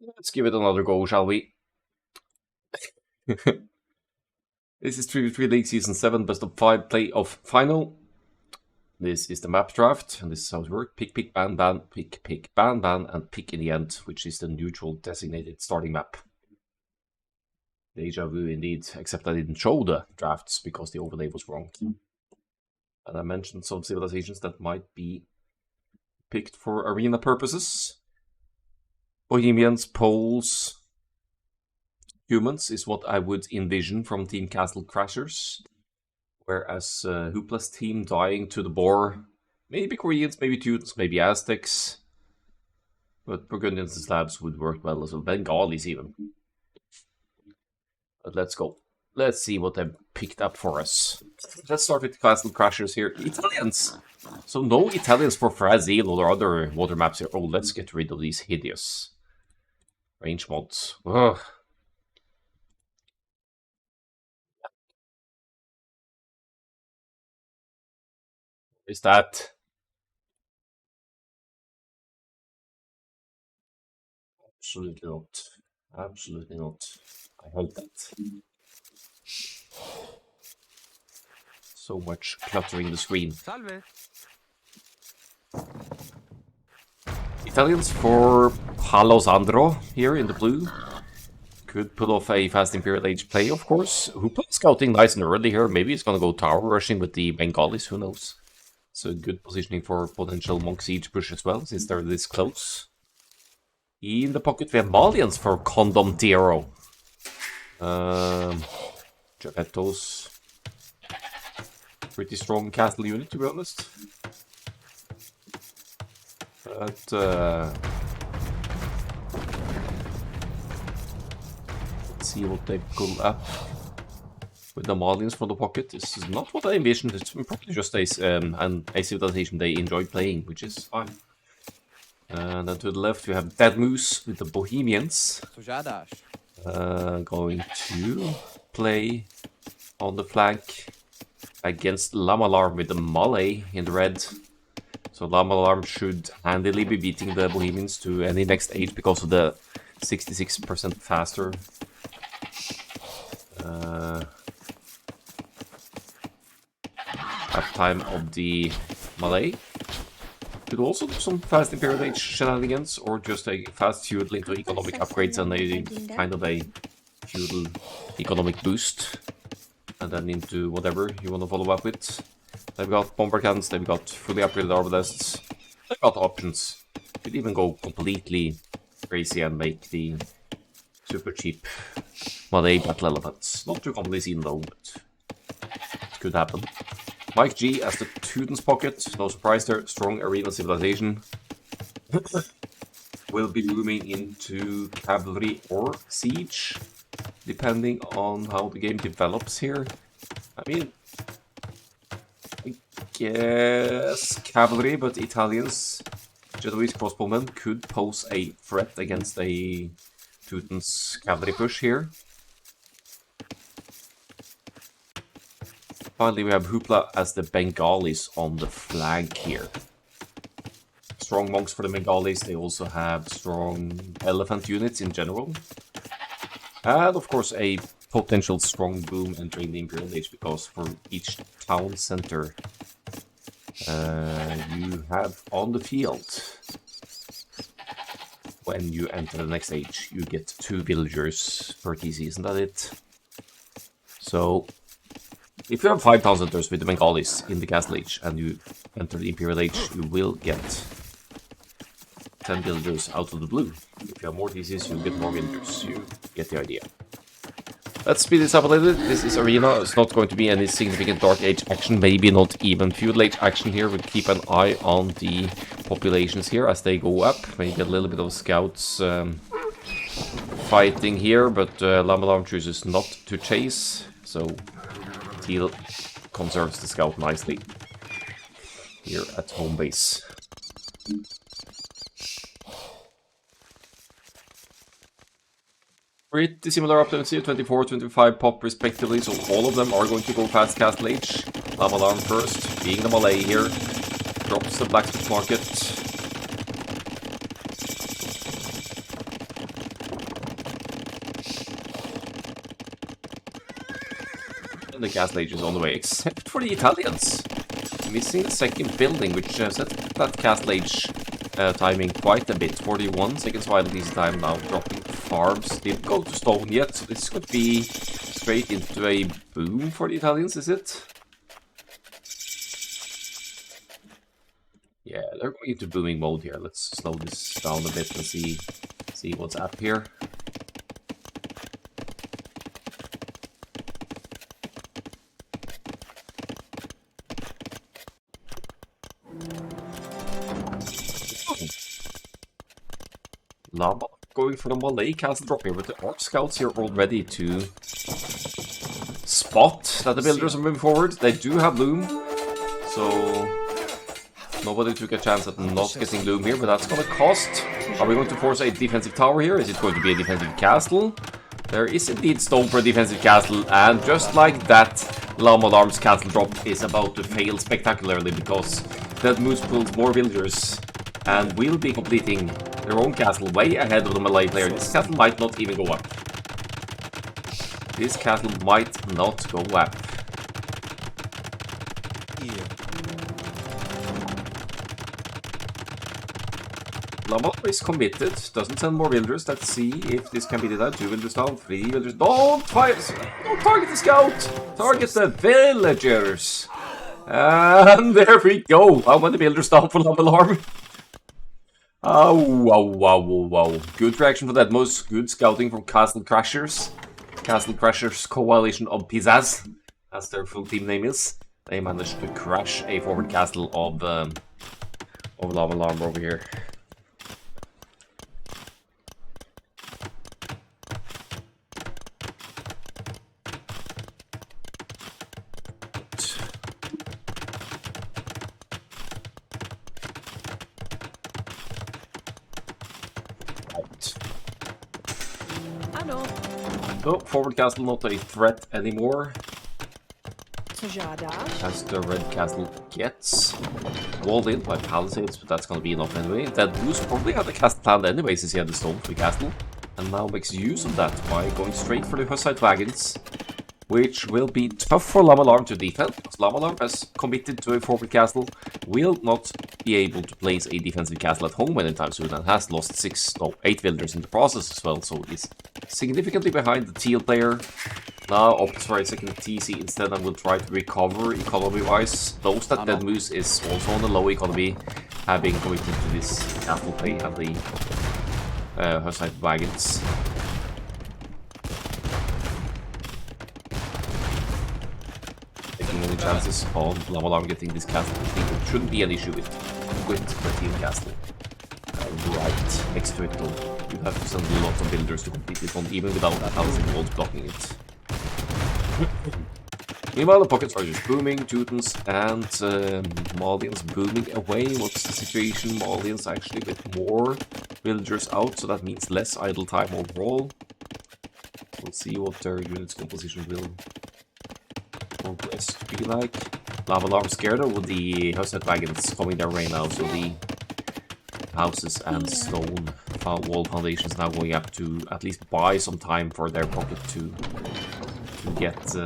Let's give it another go, shall we? This is 3v3 League Season 7 Best of 5 Playoff Final. This is the map draft, and this is how it works. Pick, pick, ban, ban, pick, pick, ban, ban, and pick in the end, which is the neutral designated starting map. Deja vu indeed, except I didn't show the drafts because the overlay was wrong. And I mentioned some civilizations that might be picked for arena purposes. Bohemians, Poles, humans is what I would envision from Team Castle Crashers. Whereas Hoopla's team dying to the boar, maybe Koreans, maybe Teutons, maybe Aztecs. But Burgundians and Slavs would work well as well, Bengalis even. But let's go. Let's see what they've picked up for us. Let's start with Castle Crashers here. Italians! So no Italians for Brazil or other water maps here. Oh, let's get rid of these hideous range mods. Ugh. Is that? Absolutely not. Absolutely not. I hate that. So much cluttering the screen. Salve. Italians for Palo Sandro here in the blue. Could pull off a fast Imperial Age play, of course. Hoopla scouting nice and early here. Maybe it's gonna go tower rushing with the Bengalis, who knows. So good positioning for potential Monk Siege push as well, since they're this close. In the pocket we have Malians for Condom Tiro. Geppettos. Pretty strong castle unit, to be honest. But let's see what they pull up with the Malians from the pocket. This is not what I envisioned. It's probably just a civilization they enjoy playing, which is fine. And then to the left we have Dead Moose with the Bohemians. Going to play on the flank against Lamalarm with the Malay in the red. So Lamalarm should handily be beating the Bohemians to any next age because of the 66% faster uptime of the Malay. Could also do some fast Imperial Age shenanigans, or just a fast feudal into economic upgrades and a kind of a feudal economic boost. And then into whatever you want to follow up with. They've got bomber cannons, they've got fully upgraded arbalests, they've got options. Could even go completely crazy and make the super cheap Malay battle elephants. Not too commonly seen though, but it could happen. Mike G as the Teutons pocket, no surprise there, strong arena civilization. Will be moving into cavalry or siege, depending on how the game develops here. I mean, I guess cavalry, but Italians, Genoese crossbowmen could pose a threat against a Teutons cavalry push here. Finally, we have Hoopla as the Bengalis on the flank here. Strong monks for the Bengalis. They also have strong elephant units in general. And of course a potential strong boom entering the Imperial Age, because for each town center you have on the field, when you enter the next age, you get 2 villagers per TC, isn't that it? So if you have 5 town centers with the Bengalis in the Castle Age and you enter the Imperial Age, you will get 10 villagers out of the blue. If you have more TCs, you get more villagers. You get the idea. Let's speed this up a little bit. This is Arena. It's not going to be any significant Dark Age action. Maybe not even Feudal Age action here. We'll keep an eye on the populations here as they go up. Maybe a little bit of scouts fighting here, but Lamalarm chooses not to chase. So Teal conserves the scout nicely here at home base. Pretty similar updates here, 24, 25 pop respectively, so all of them are going to go past Castle Age. Lamalarm first, being the Malay here, drops the blacksmith market. and the castle age is on the way, except for the Italians. Missing the second building, which set that castle age timing quite a bit. 41 seconds vital decent time now, dropping farms. Didn't go to stone yet, so this could be straight into a boom for the Italians, is it? Yeah, they're going into booming mode here. Let's slow this down a bit and see what's up here. Lava going for the Malay castle drop here, but the Orc Scouts here all ready to spot that the builders are moving forward. They do have Loom, so nobody took a chance at not getting Loom here, but that's gonna cost. Are we going to force a defensive tower here? Is it going to be a defensive castle? There is indeed stone for a defensive castle, and just like that, Llama Alarm's castle drop is about to fail spectacularly because that moose pulls more villagers and will be completing their own castle way ahead of the Malay player. This castle might not even go up. This castle might not go up. Llama is committed, doesn't send more villagers. Let's see if this can be done. 2 villagers down, 3 villagers. Don't fire! Don't target the scout! Target the villagers! And there we go! How many villagers down for Llama Alarm? Oh, wow, wow, wow. Good reaction for that. Most good scouting from Castle Crashers. Castle Crashers Coalition of Pizzazz, as their full team name is. They managed to crash a forward castle of Llama Alarm over here. So, forward castle not a threat anymore. As the red castle gets walled in by palisades, but that's gonna be enough anyway. That Moose probably had the castle planned anyway since he had the stone for the castle, and now makes use of that by going straight for the Hussite wagons, which will be tough for Llama Alarm to defend, because Llama Alarm has committed to a forward castle, will not be able to place a defensive castle at home anytime soon, and has lost 8 villagers in the process as well, so he's significantly behind the teal player. Now opts for a second TC instead and will try to recover economy-wise. Those that Dead Moose is also on the low economy, having committed to this castle play and the Hussite wagons. Taking any chances on Llama Alarm getting this castle completed. Shouldn't be an issue with the teal castle. Right next to it though. You have to send a lot of builders to complete this one, even without that housing walls blocking it. Meanwhile, the pockets are just booming, Teutons and Malians booming away. What's the situation? Malians actually with more villagers out, so that means less idle time overall. We'll see what their unit's composition will progress to be like. Llama Alarm scared with the Hussite wagons coming their way now, so the houses and stone wall foundations now going up to at least buy some time for their pocket to get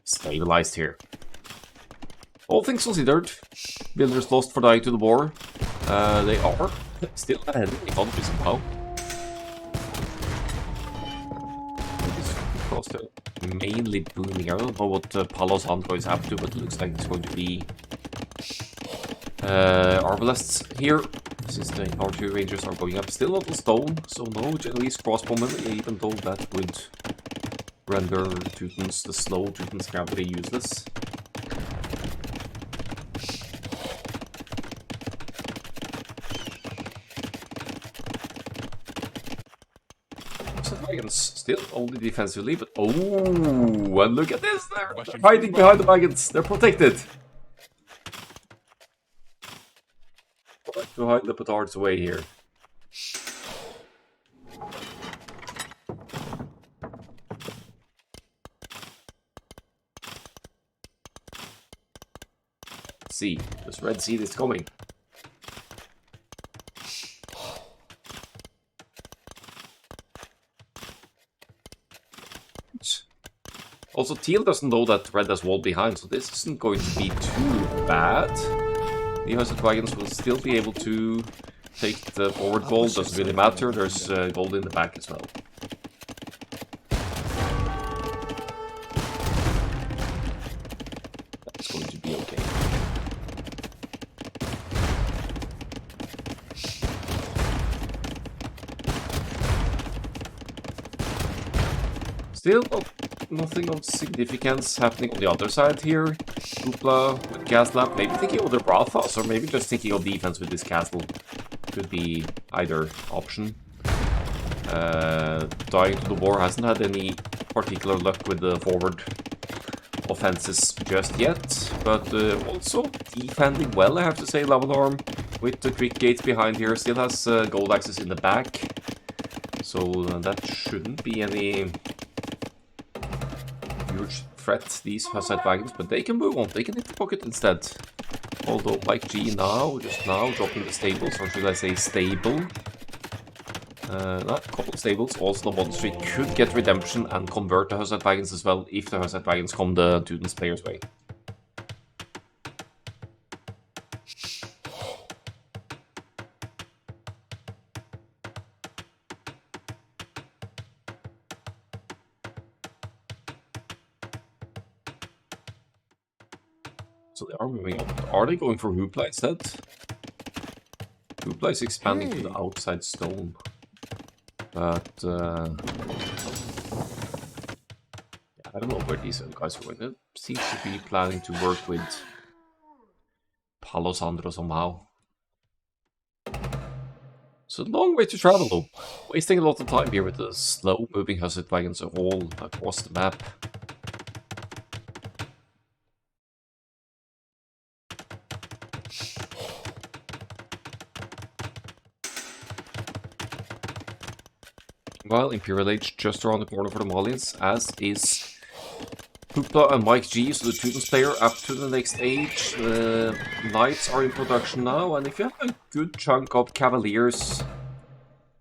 stabilized here. All things considered, builders lost for dying to the war. They are still ahead in the economy somehow. Across the mainly booming area. I don't know what Palos Andro is up to, but it looks like it's going to be arbalists here, since the archery rangers are going up. Still not on stone, so no Genoese crossbowmen, even though that would render Teutons, the slow Teutons, cavalry useless. Wagons still only defensively, but oh, and look at this! They're hiding behind the wagons. They're protected. To hide the petards away here. Let's see, this red seed is coming. Also, Teal doesn't know that Red has wall behind, so this isn't going to be too bad. The Hussite Wagons will still be able to take the forward gold, doesn't really matter, there's gold in the back as well. That's going to be okay. Still, nothing of significance happening on the other side here. Hoopla with Gaslamp, maybe thinking of the Brathas, or maybe just thinking of defense with this castle. Could be either option. Dying to the War hasn't had any particular luck with the forward offenses just yet, but also defending well, I have to say. Lavanarm with the quick gates behind here still has gold axes in the back, so that shouldn't be any huge threat, these Hussite Wagons, but they can move on, they can hit the pocket instead. Although Mike G just now dropping the stables, or should I say stable. Not a couple of stables, also the monastery could get redemption and convert the Hussite Wagons as well, if the Hussite Wagons come the Teutons players' way. So they are moving up. Are they going for Hoopla instead? Hoopla is expanding to the outside stone. But, I don't know where these other guys are going. They seem to be planning to work with Palo Sandro somehow. So long way to travel though. Wasting a lot of time here with the slow moving Hussite Wagons all across the map. Well, Imperial Age just around the corner for the Malians, as is Hoopla and Mike G, so the Teutons player up to the next age. The Knights are in production now, and if you have a good chunk of Cavaliers,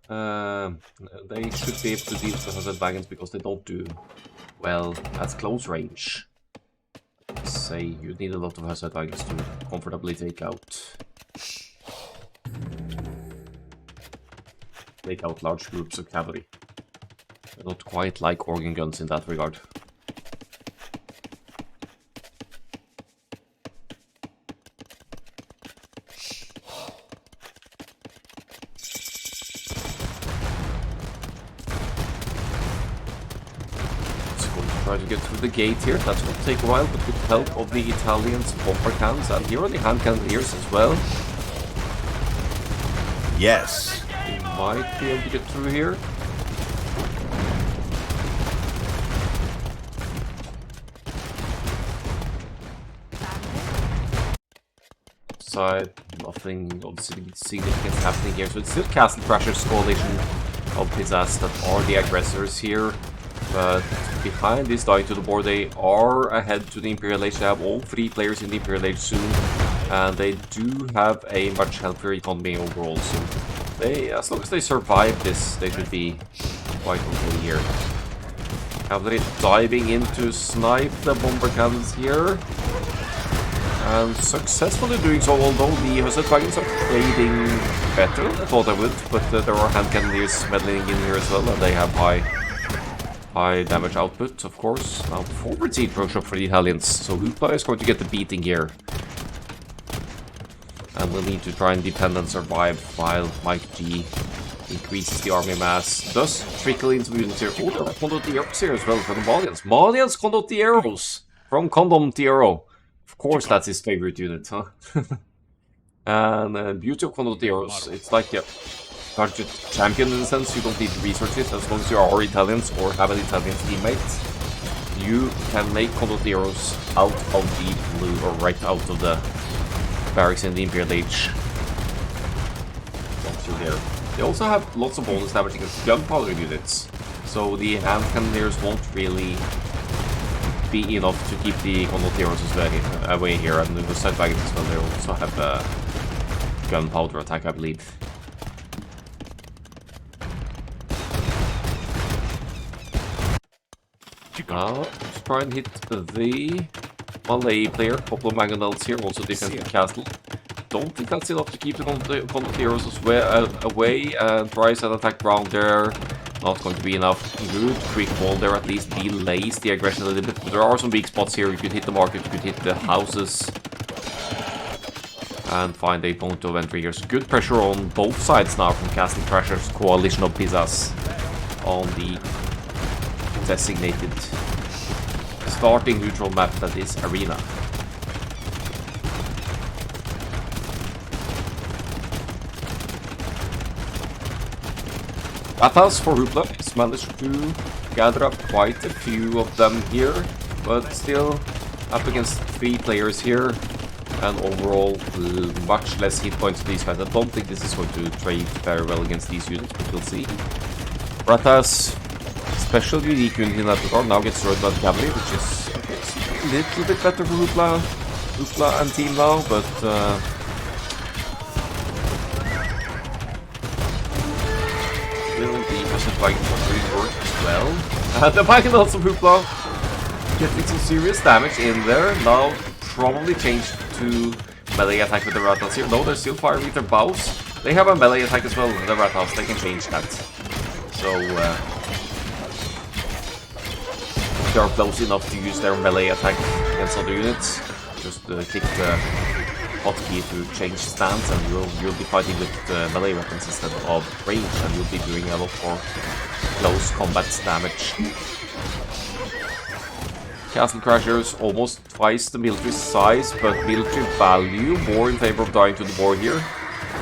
they should be able to deal with the Hussite Wagons because they don't do well at close range. Say you need a lot of Hussite Wagons to comfortably take out large groups of cavalry. They're not quite like organ guns in that regard. Try to get through the gate here. That's going to take a while, but with help of the Italians, bomber cannons, and here are the hand cannoneers as well. Yes. They might be able to get through here. Side, nothing of significance happening here. So it's still Castle Crashers Coalition of Pizzazz that are the aggressors here. But behind this, Dying to the Board, they are ahead to the Imperial Age. They have all three players in the Imperial Age soon, and they do have a much healthier economy overall. So they, as long as they survive this, they should be quite okay here. Cavalry diving in to snipe the bomber cannons here, and successfully doing so. Although the Hussite Wagons are trading better than I thought they would, but there are hand cannoneers meddling in here as well, and they have high damage output, of course. Now forward seat workshop for the Italians, so Hoopla is going to get the beating here. And we'll need to try and defend and survive while Mike G increases the army mass. Does trickle into units here. Oh, there are Condotieros here as well for the Malians. Malians Condotieros from Condom Tiero. Of course, that's his favorite unit, huh? And beauty of Condotieros, it's like a target champion in a sense. You don't need to research it. As long as you are Italians or have an Italian teammate, you can make Condotieros out of the blue, or right out of the barracks in the Imperial Age. Once you're there. They also have lots of bonus damage against gunpowder units, so the hand cannoneers won't really be enough to keep the Condotieros away here, and the side wagons as well. They also have a gunpowder attack, I believe. Now, let's try and hit the Malay player. Couple of mangonels here, also defensive castle. Don't think that's enough to keep the content heroes away. And tries an attack round there. Not going to be enough. Good quick wall there, at least delays the aggression a little bit. But there are some weak spots here. You could hit the market, you could hit the houses. And find a point of entry here. So good pressure on both sides now from Castle Crasher's coalition of pizzas on the designated starting neutral map that is Arena. Bathhouse for Hoopla has managed to gather up quite a few of them here, but still up against 3 players here, and overall much less hit points to these guys. I don't think this is going to trade very well against these units, but we'll see. Ratha's special unique unit in that regard now gets destroyed by the cavalry, which is a little bit better for Hoopla and team now, but the flying really work as well. The Mangonels of Hoopla getting some serious damage in there. Now probably changed to melee attack with the Rathaus here. No, they're still firing with their bows. They have a melee attack as well, the Rathaus. They can change that. So they are close enough to use their melee attack against other units. Just click the hotkey to change stance, and you'll be fighting with melee weapons instead of range, and you'll be doing a lot more close combat damage. Castle Crashers almost twice the military size, but military value more in favor of dying to the boar here.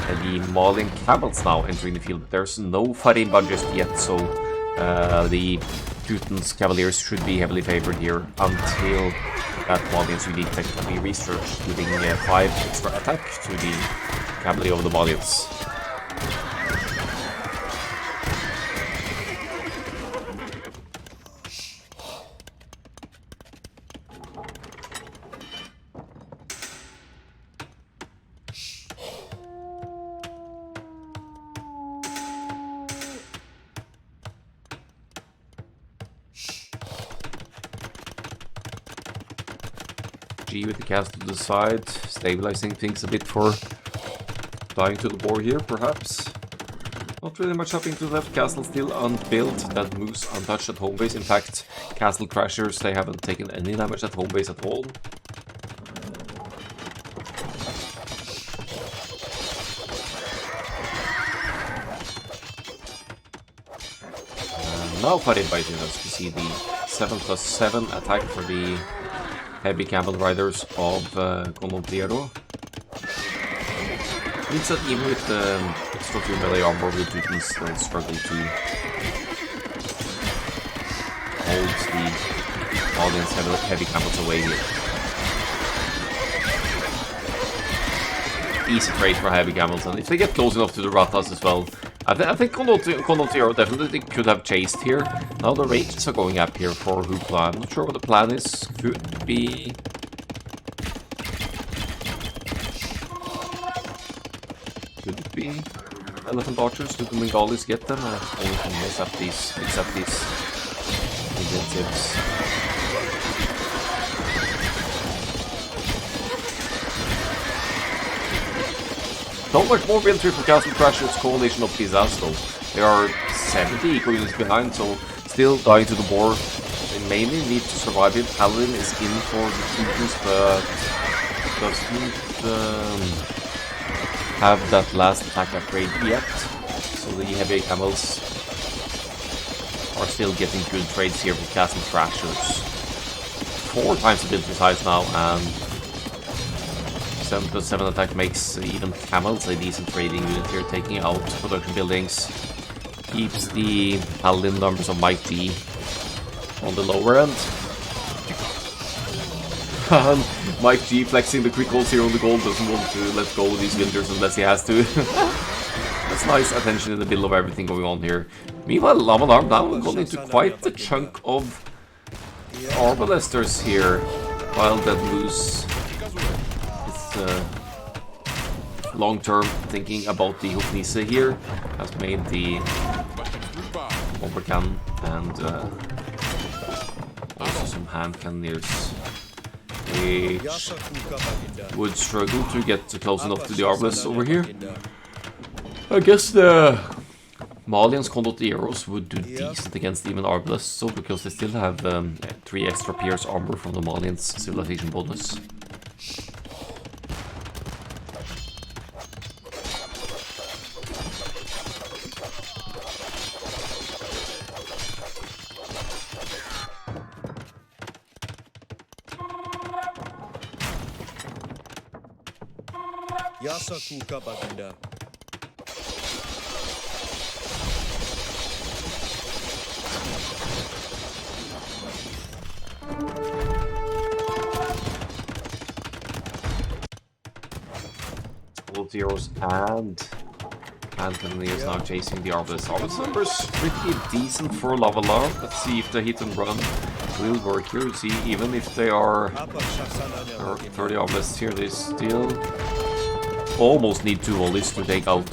And the Malian camels now entering the field. There's no Farimba just yet, so the Teuton's cavaliers should be heavily favored here until that Malian's unique tech can be researched, giving 5 extra attack to the cavalry of the Malians. G with the castle to the side, stabilizing things a bit for dying to the boar here, perhaps. Not really much happening to the left, castle still unbuilt, that moves untouched at home base. In fact, Castle Crashers, they haven't taken any damage at home base at all. Now Farimba is in us to see the 7+7 attack for the heavy camel riders of Gondoliero. Means that even with extra 2 melee armor, the Teutons will struggle to hold the audience heavy camels away here. Easy trade for heavy camels, and if they get close enough to the Rathas as well, I think Gondoliero definitely could have chased here. Now the rages are going up here for Hoopla. I'm not sure what the plan is. Could be... Could it be Elephant Archers? Do the Bengalis get them? Or only can mess up these intensives. Not much more military for Castle Crashers' coalition of pizzas though. There are 70 eco units behind, so still dying to the boar. They mainly need to survive it. Paladin is in for the Teutons, but doesn't have that last attack upgrade yet. So the heavy camels are still getting good trades here for Castle Crashers. 4 times the military size now, and 7+7 attack makes even camels a decent trading unit here, taking out production buildings. Keeps the paladin numbers of Mike G on the lower end. And Mike G flexing the quick holds here on the gold, doesn't want to let go of these villagers unless he has to. That's nice attention in the middle of everything going on here. Meanwhile, Laman Arm down and gone into quite a chunk of Arbalesters here, while Dead Loose long-term thinking about the Huknise here, has made the Overcan and Also some hand cannoneers, which would struggle to get close enough to the arbalists over here. I guess the Malians Condotieros would do decent against even arbalists, so because they still have 3 extra pierce armor from the Malians civilization bonus. Yasakuka Baginda. Zeros and Cannoneers now chasing the Arbalists. Arbalists numbers pretty decent for Lava Larm. Let's see if the hit and run will work here. See, even if they are 30 Arbalists here, they still almost need 2 volleys to take out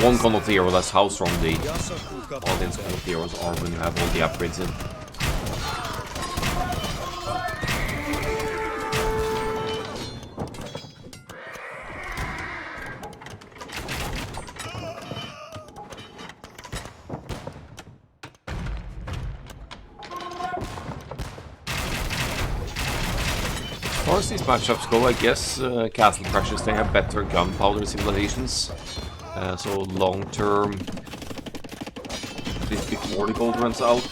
one Condottiero. That's how strong the audience Condottieros are when you have all the upgrades in. As far as these matchups go, I guess Castle Crashers, they have better gunpowder civilizations. So long term, at least before the gold runs out,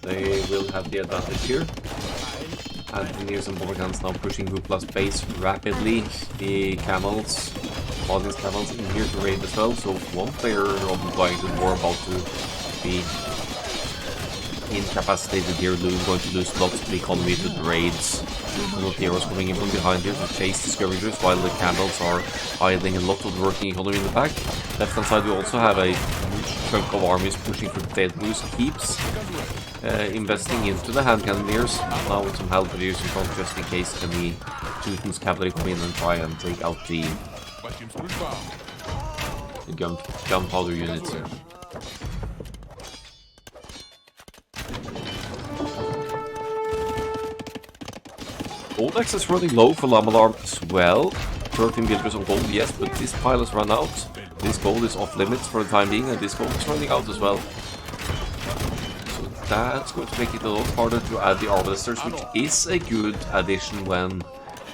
they will have the advantage here. Cannoneers and bomber guns now pushing Hoopla's base rapidly. The camels, audience camels in here to raid as well. So one player of going to war about to be incapacitated here, going to lose lots of the economy to the raids. Little heroes coming in from behind here to chase the skirmishers while the camels are idling a lot of the working economy in the back. Left hand side we also have a huge chunk of armies pushing for Dead Loose Keeps, investing into the hand cannoneers, now with some halberdiers in front just in case any Teuton's cavalry come in and try and take out the gunpowder units here. Gold access running low for Lamalarm as well. 13 builders on gold, yes, but this pile has run out. This gold is off limits for the time being, and this gold is running out as well. So that's going to make it a lot harder to add the Arbalisters, which is a good addition when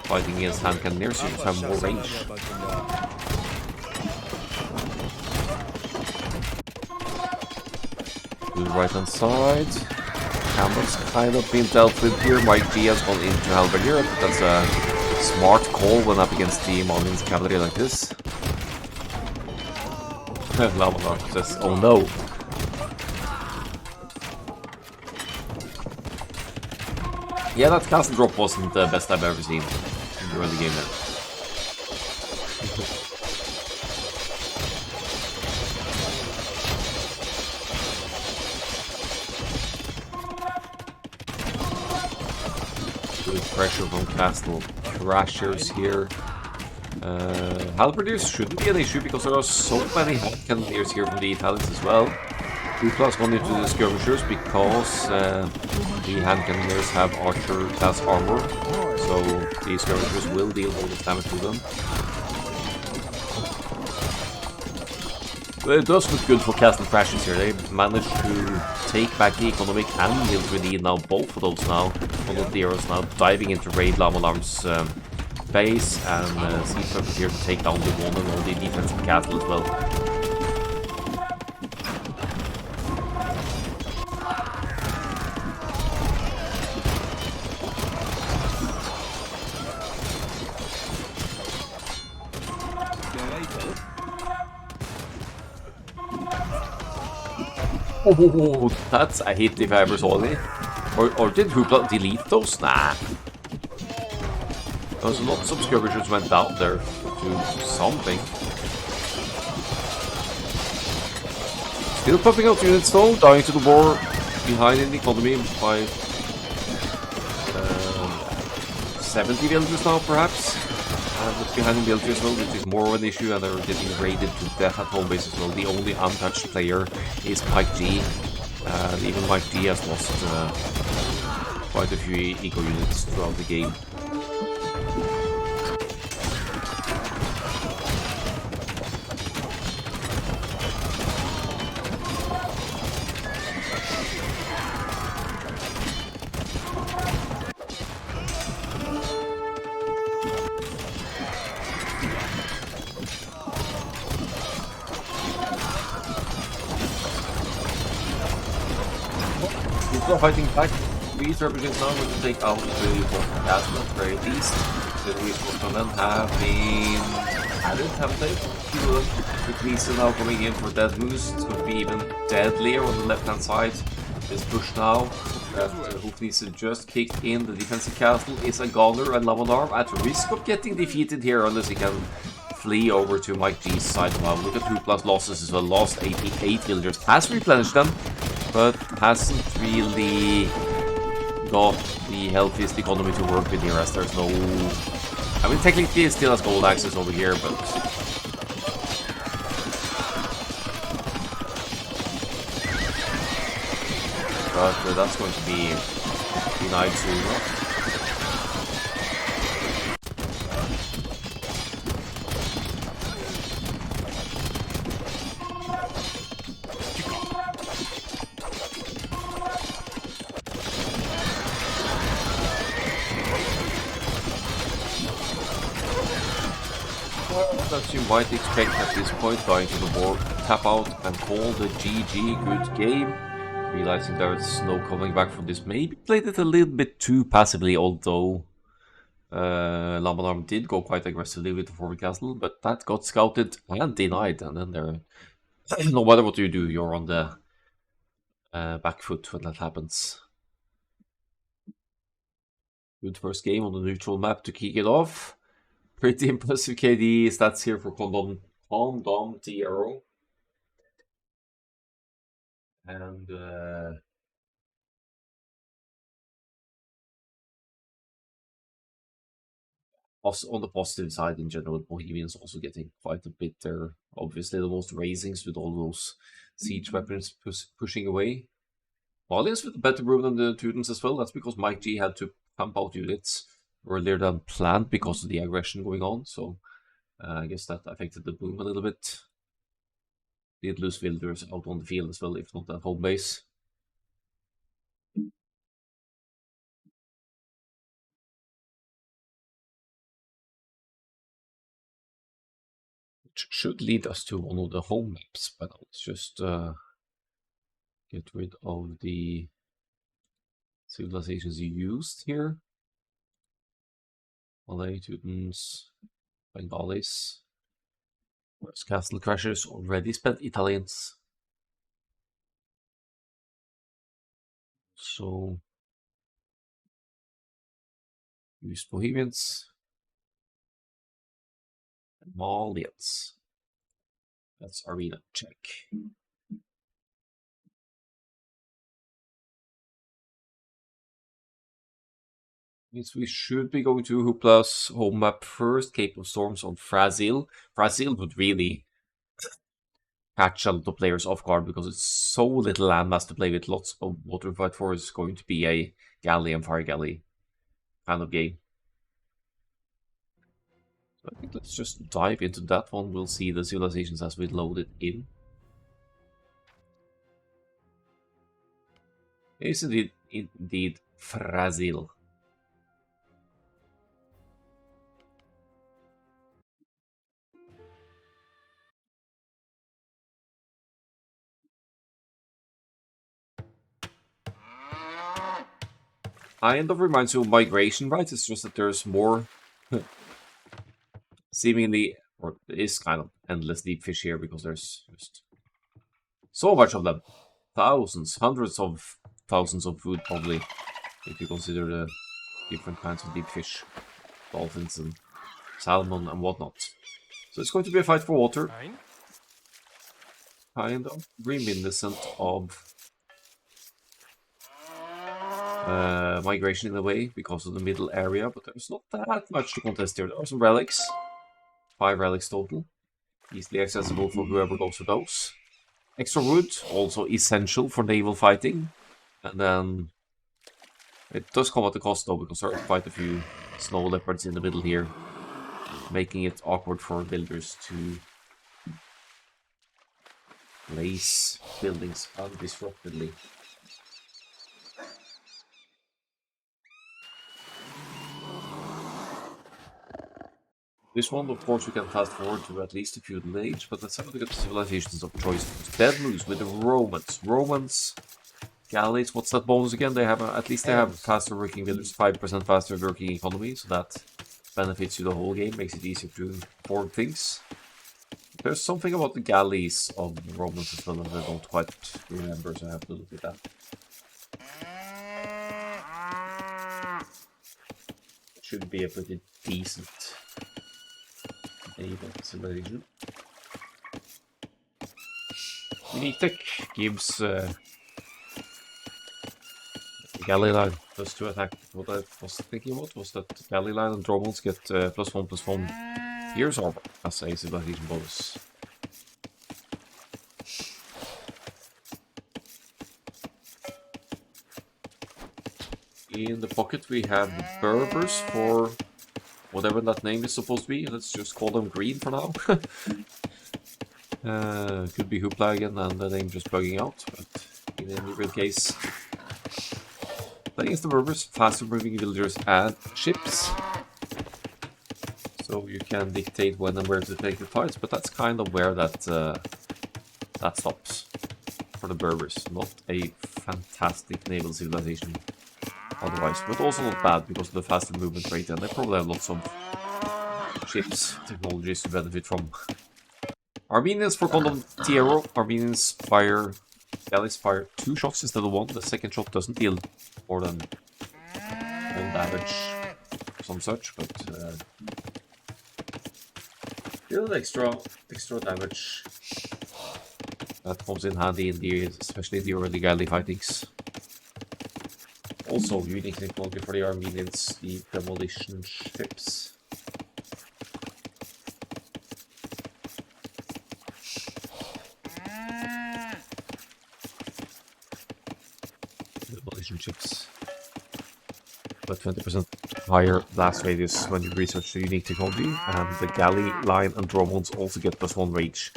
fighting against hand cannoneers. You just have more range. To the right hand side. Camel's kind of been dealt with here. Mike G has gone into Halberdier. That's a smart call when up against the Malians cavalry like this. Lava says, oh no. Yeah, that castle drop wasn't the best I've ever seen during the game there. Pressure from Castle Crashers here. Halberdiers shouldn't be an issue because there are so many hand cannoneers here from the Italians as well. 2 plus 1 into the skirmishers because the hand cannoneers have archer class armor, so the skirmishers will deal all this damage to them. But it does look good for Castle Crashers here. They managed to take back the economic and military lead now, both of those now. One of the heroes now diving into raid Lamalarm's base, and Siege Trumpet here to take down the one and only defensive castle as well. Oh, that's a hit if I ever saw any. Or did Hoopla delete those? Nah. There was lots of skirmishers went down there to something. Still popping out units though, dying to the war behind in the economy by 70 villagers now perhaps. And behind in villagers as well, which is more of an issue, and they're getting raided to death at home base as well. The only untouched player is Mike G. And even Mike D has lost quite a few eco units throughout the game. People are fighting back. These represents now going to take out the castle at the very least. The reinforcements have been added, haven't they? With Lisa now coming in for Dead Moose. It's going to be even deadlier on the left hand side. This push now that Hoofnisse just kicked in the defensive castle is a Goner and Lavanarm at risk of getting defeated here unless he can flee over to Mike G's side. Now look at Hoopla's losses as well. Lost 88 villagers. Has replenished them, but hasn't really got the healthiest economy to work with here, as there's no... I mean, technically it still has gold access over here, but... that's going to be denied soon enough. That you might expect at this point, going to the board, tap out and call the GG. Good game. Realizing there's no coming back from this. Maybe played it a little bit too passively, although Lamanarm did go quite aggressively with the forward castle, but that got scouted and denied, and then there, no matter what you do, you're on the back foot when that happens. Good first game on the neutral map to kick it off. Pretty impressive KD stats here for Condom TRO. And also on the positive side in general, Bohemians also getting quite a bit there. Obviously the most raisings with all those siege weapons pushing away. Valiants with a better room than the Teutons as well. That's because Mike G had to pump out units earlier than planned because of the aggression going on. So I guess that affected the boom a little bit. Did lose villagers out on the field as well, if not at home base. Which should lead us to one of the home maps, but let's just get rid of the civilizations you used here. Malay, Teutons, Bengalis. Whereas Castle Crashers already spent Italians. So use Bohemians. And Malians. That's arena check. Means we should be going to Hoopla's home map first. Cape of Storms on Brazil. Brazil would really catch a lot of players off guard because it's so little landmass to play with. Lots of water to fight for. Is going to be a galley and fire galley kind of game. So I think let's just dive into that one. We'll see the civilizations as we load it in. It's indeed Brazil. Kind of reminds you of Migration, right? It's just that there's more seemingly, or it is kind of endless deep fish here because there's just so much of them. Thousands, hundreds of thousands of food probably, if you consider the different kinds of deep fish. Dolphins and salmon and whatnot. So it's going to be a fight for water. Kind of reminiscent of Migration in a way because of the middle area, but there's not that much to contest here. There are some relics, 5 relics total, easily accessible for whoever goes for those. Extra wood, also essential for naval fighting. And then it does come at a cost though, because there are quite a few snow leopards in the middle here, making it awkward for builders to place buildings undisruptedly. This one, of course, we can fast forward to at least a feudal age, but let's have a look at the civilizations of choice. Dead moves with the Romans. Romans, galleys, what's that bonus again? They have at least they have faster working villagers, 5% faster working economy, so that benefits you the whole game, makes it easier to afford things. There's something about the galleys of the Romans as well that I don't quite remember, so I have to look at that. Should be a pretty decent naval civilization. Unique tech gives galley line +2 attack. What I was thinking about was that galley line and drones get +1/+1 pierce armor as a civilization bonus. In the pocket we have the Berbers for whatever that name is supposed to be. Let's just call them green for now. Could be Hoopla again and the name just bugging out, but in any real case, playing as the Berbers, faster moving villagers and ships. So you can dictate when and where to take the fights, but that's kind of where that stops for the Berbers. Not a fantastic naval civilization otherwise, but also not bad because of the faster movement rate, and they probably have lots of ships technologies to benefit from. Armenians for Condom Tiero. Armenians fire, galleys fire 2 shots instead of 1. The second shot doesn't deal more than 1 damage, some such, but still extra damage that comes in handy in the, especially in the early galley fightings. Also, unique technology for the Armenians, the demolition ships. Demolition ships. But 20% higher blast radius when you research the unique technology, and the galley line and drones also get +1 rage.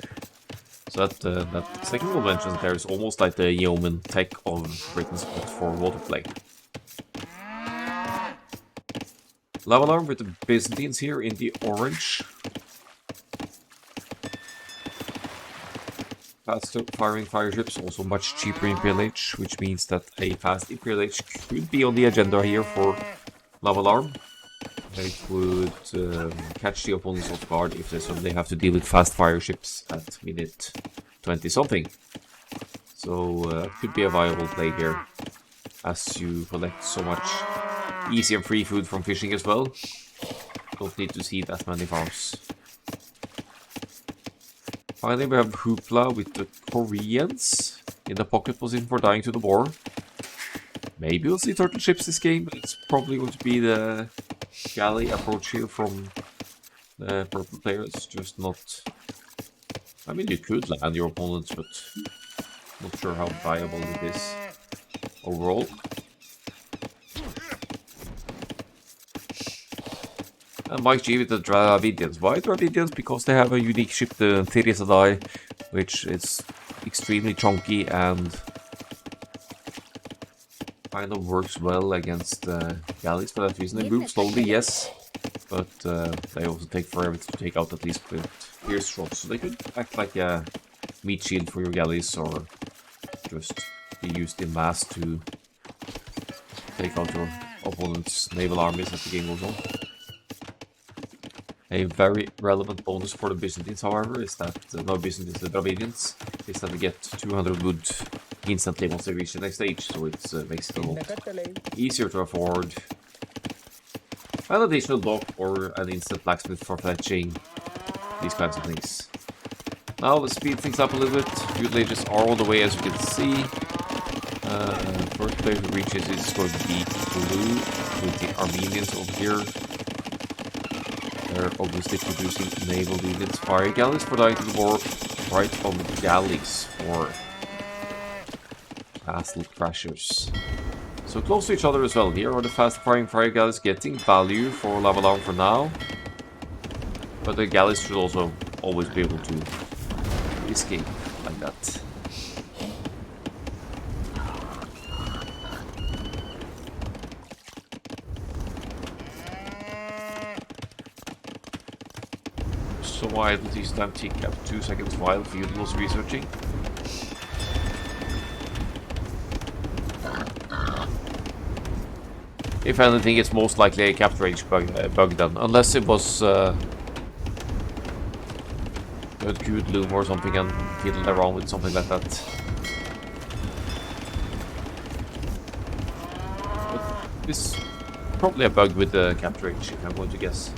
So that second one mentioned there is almost like the yeoman tech of Britain's but for waterplay. Lava alarm with the Byzantines here in the orange. Faster firing fire ships, also much cheaper Imperial Age, which means that a fast Imperial Age could be on the agenda here for Lava alarm. They would catch the opponents off guard if they suddenly have to deal with fast fire ships at minute 20 something. So could be a viable play here, as you collect so much easy and free food from fishing as well. Don't need to see that many farms. Finally we have Hoopla with the Koreans in the pocket position for dying to the war. Maybe we'll see turtle ships this game, but it's probably going to be the galley approach here from the purple players, just not... I mean, you could land your opponents, but not sure how viable it is overall. And Mike G with the Dravidians. Why Dravidians? Because they have a unique ship, the Therisadai, which is extremely chunky and kind of works well against galleys for that reason. They move slowly, yes, but they also take forever to take out at least with pierce shots. So they could act like a meat shield for your galleys, or just be used in mass to take out your opponent's naval armies as the game goes on. A very relevant bonus for the Byzantines, however, is that, no Byzantines, the Dravidians, is that they get 200 wood instantly once they reach the next stage, so it makes it a lot easier to afford an additional dock or an instant blacksmith for fetching, these kinds of things. Now let's speed things up a little bit. Feudal ages are all the way, as you can see. First player who reaches is going to be blue with the Armenians over here. They're obviously producing naval units, fire galleys for dying to the war. right on the galleys for Castle Crashers. So close to each other as well. Here are the fast-firing fire galleys getting value for lava alarm for now. But the galleys should also always be able to escape like that. So why did this time tick up 2 seconds while Feudal was researching? If anything, it's most likely a capture range bug then, unless it was a cute loom or something and fiddled around with something like that. But this is probably a bug with the capture range, if I'm going to guess.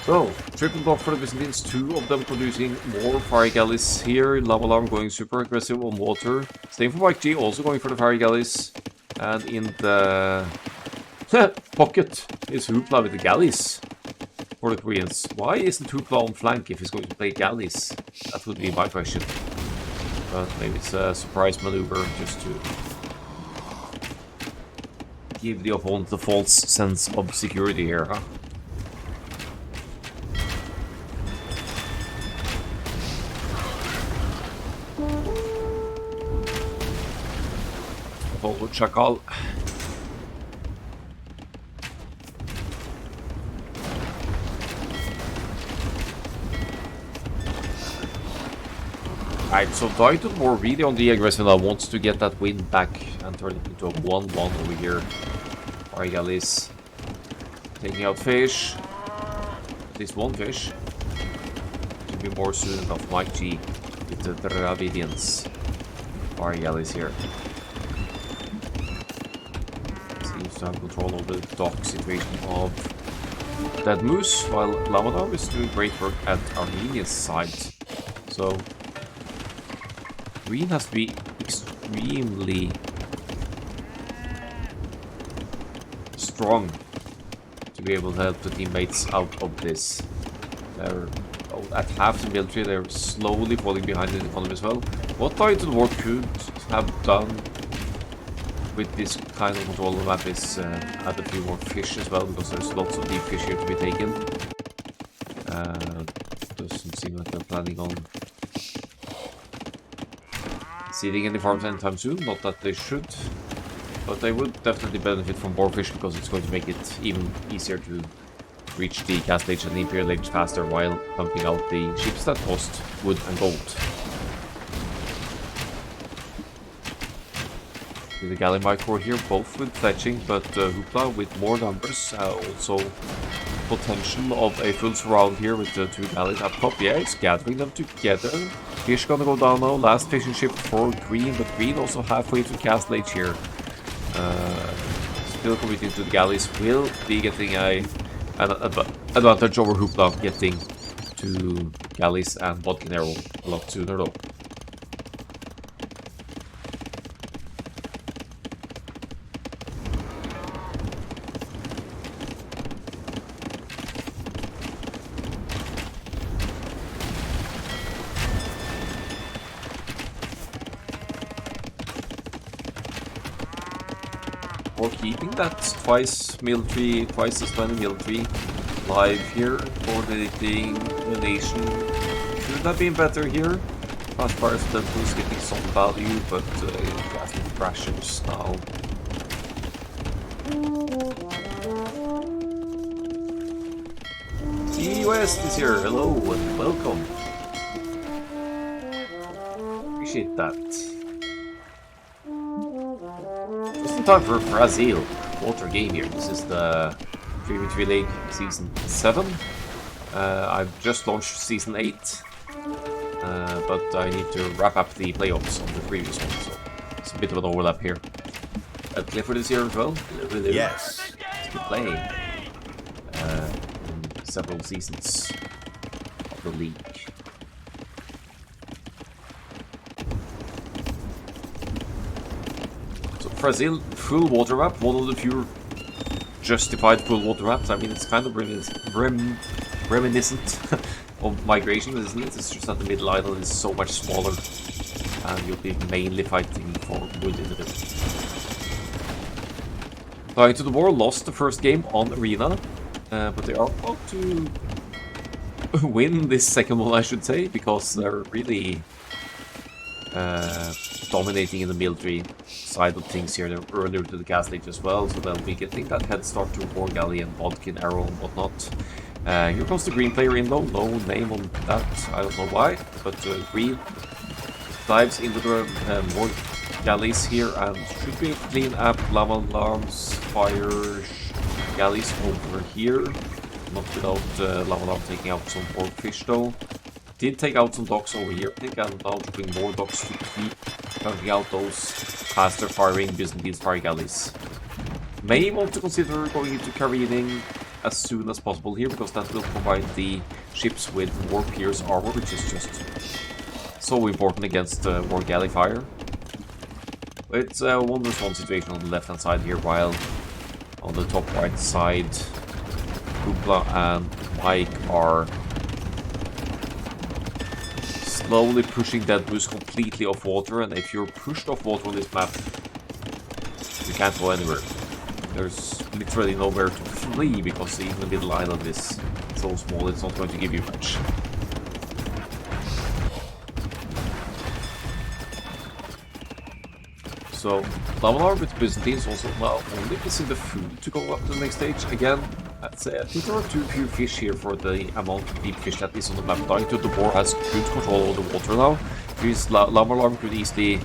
So, triple block for the Byzantines, 2 of them producing more fire galleys here. Lava alarm going super aggressive on water. Same for Mike G, also going for the fire galleys. And in the pocket is Hoopla with the galleys for the Koreans. Why isn't Hoopla on flank if he's going to play galleys? That would be my question. But maybe it's a surprise maneuver just to give the opponent the false sense of security here, huh? Follow Chacal. Alright, so Titan more really on the aggressive now, wants to get that win back and turn it into a 1-1 over here. Arigalis taking out fish. At least one fish. Should be more soon enough. Mike G with the Dravidians. Arigalis here. To have control of the dock situation of Dead Moose, while Lamadar is doing great work at Armenia's side. So Green has to be extremely strong to be able to help the teammates out of this. They're at half the military, they're slowly falling behind in the economy as well. What Titan War could have done with this kind of control of the map is add a few more fish as well, because there's lots of deep fish here to be taken. Doesn't seem like they're planning on seeding any farms anytime soon, not that they should. But they would definitely benefit from more fish, because it's going to make it even easier to reach the Castle Age and the Imperial Age faster while pumping out the ships that cost wood and gold. With the Galley Micro here, both with fetching, but Hoopla with more numbers, also potential of a full surround here with the 2 galleys up top. Yeah, it's gathering them together. Fish gonna go down now, last fishing ship for Green, but Green also halfway to Castle Age here. Still committing to the galleys, will be getting an advantage over Hoopla, getting to galleys and Bodkin Arrow a lot sooner though. Or keeping that twice as many military live here, coordinating the nation. Could have been better here. Fast Fire Temple is getting some value, but Castle Crashers now. CUS is here, hello and welcome. Appreciate that. Just in time for Brazil Water game here. This is the 3v3 League Season 7. I've just launched Season 8, but I need to wrap up the playoffs on the previous one, so it's a bit of an overlap here. Clifford is here as well. Hello. Yes. He's been playing in several seasons of the league. Brazil full water map, one of the few justified full water maps. I mean, it's kind of reminiscent of migration, isn't it? It's just that the middle island is so much smaller, and you'll be mainly fighting for wood in the middle. Dying to the War lost the first game on Arena, but they are about to win this second one, I should say, because they're really dominating in the military side of things here. They're earlier to the Gas Age as well, so they'll be getting that head start to War Galley and Bodkin Arrow and whatnot. Here comes the green player in though, no name on that, I don't know why, but green dives into the War Galleys here and should be able to clean up lava alarms, fire galleys over here. Not without lava alarm taking out some orc fish though. Did take out some docks over here, I think, and now dropping more docks to keep cutting out those faster firing Byzantine fire galleys. May want to consider going into careening as soon as possible here, because that will provide the ships with more pierce armor, which is just so important against war galley fire. It's a 1-1 situation on the left hand side here, while on the top right side, Hoopla and Mike are slowly pushing that boost completely off water, and if you're pushed off water on this map, you can't go anywhere. There's literally nowhere to flee, because even the middle island is so small it's not going to give you much. So, Lavalar with Byzantines also now only missing the food to go up to the next stage. Again, I'd say I think there are too few fish here for the amount of deep fish that is on the map. Dying to the Boar has good control over the water now. His Lavalar could easily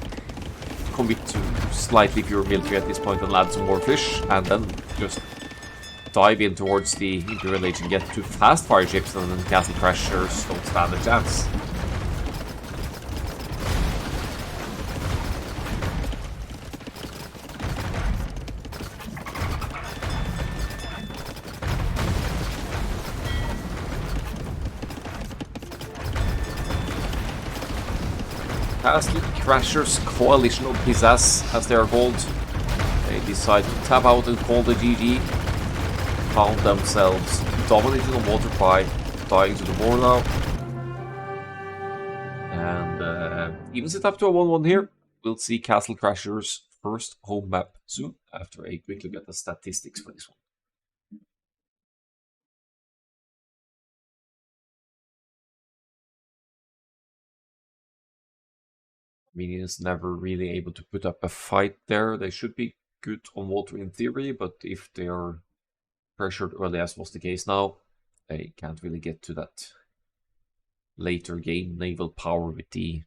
commit to slightly fewer military at this point and land some more fish, and then just dive in towards the Imperial Age and get to fast fire ships, and then Castle Crashers don't stand a chance. Castle Crashers Coalition of Pizzazz, as they are called. They decide to tap out and call the GG. Found themselves dominated on water by dying to the war now. And even set up to a 1-1 here. We'll see Castle Crashers' first home map soon, after a quick look at the statistics for this one. Minions never really able to put up a fight there. They should be good on water in theory, but if they are pressured early, as was the case now, they can't really get to that later game naval power with the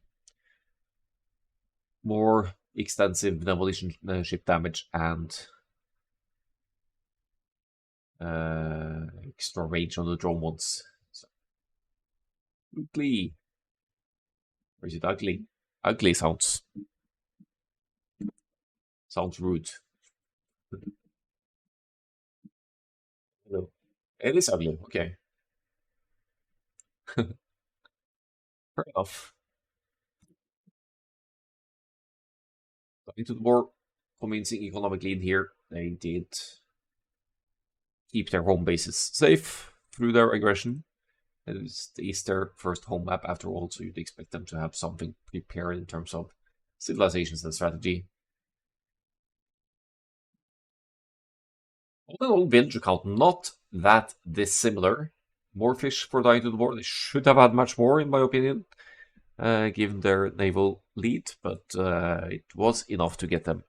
more extensive demolition ship damage and extra range on the drone ones. So, ugly. Or is it ugly? Ugly sounds rude. No. It is ugly, okay. Fair enough. Into the war, convincing economic lead here. They did keep their home bases safe through their aggression. It is their first home map after all, so you'd expect them to have something prepared in terms of civilizations and strategy. All in all, villager count not that dissimilar. More fish for Dying to the War. They should have had much more, in my opinion, given their naval lead, but it was enough to get them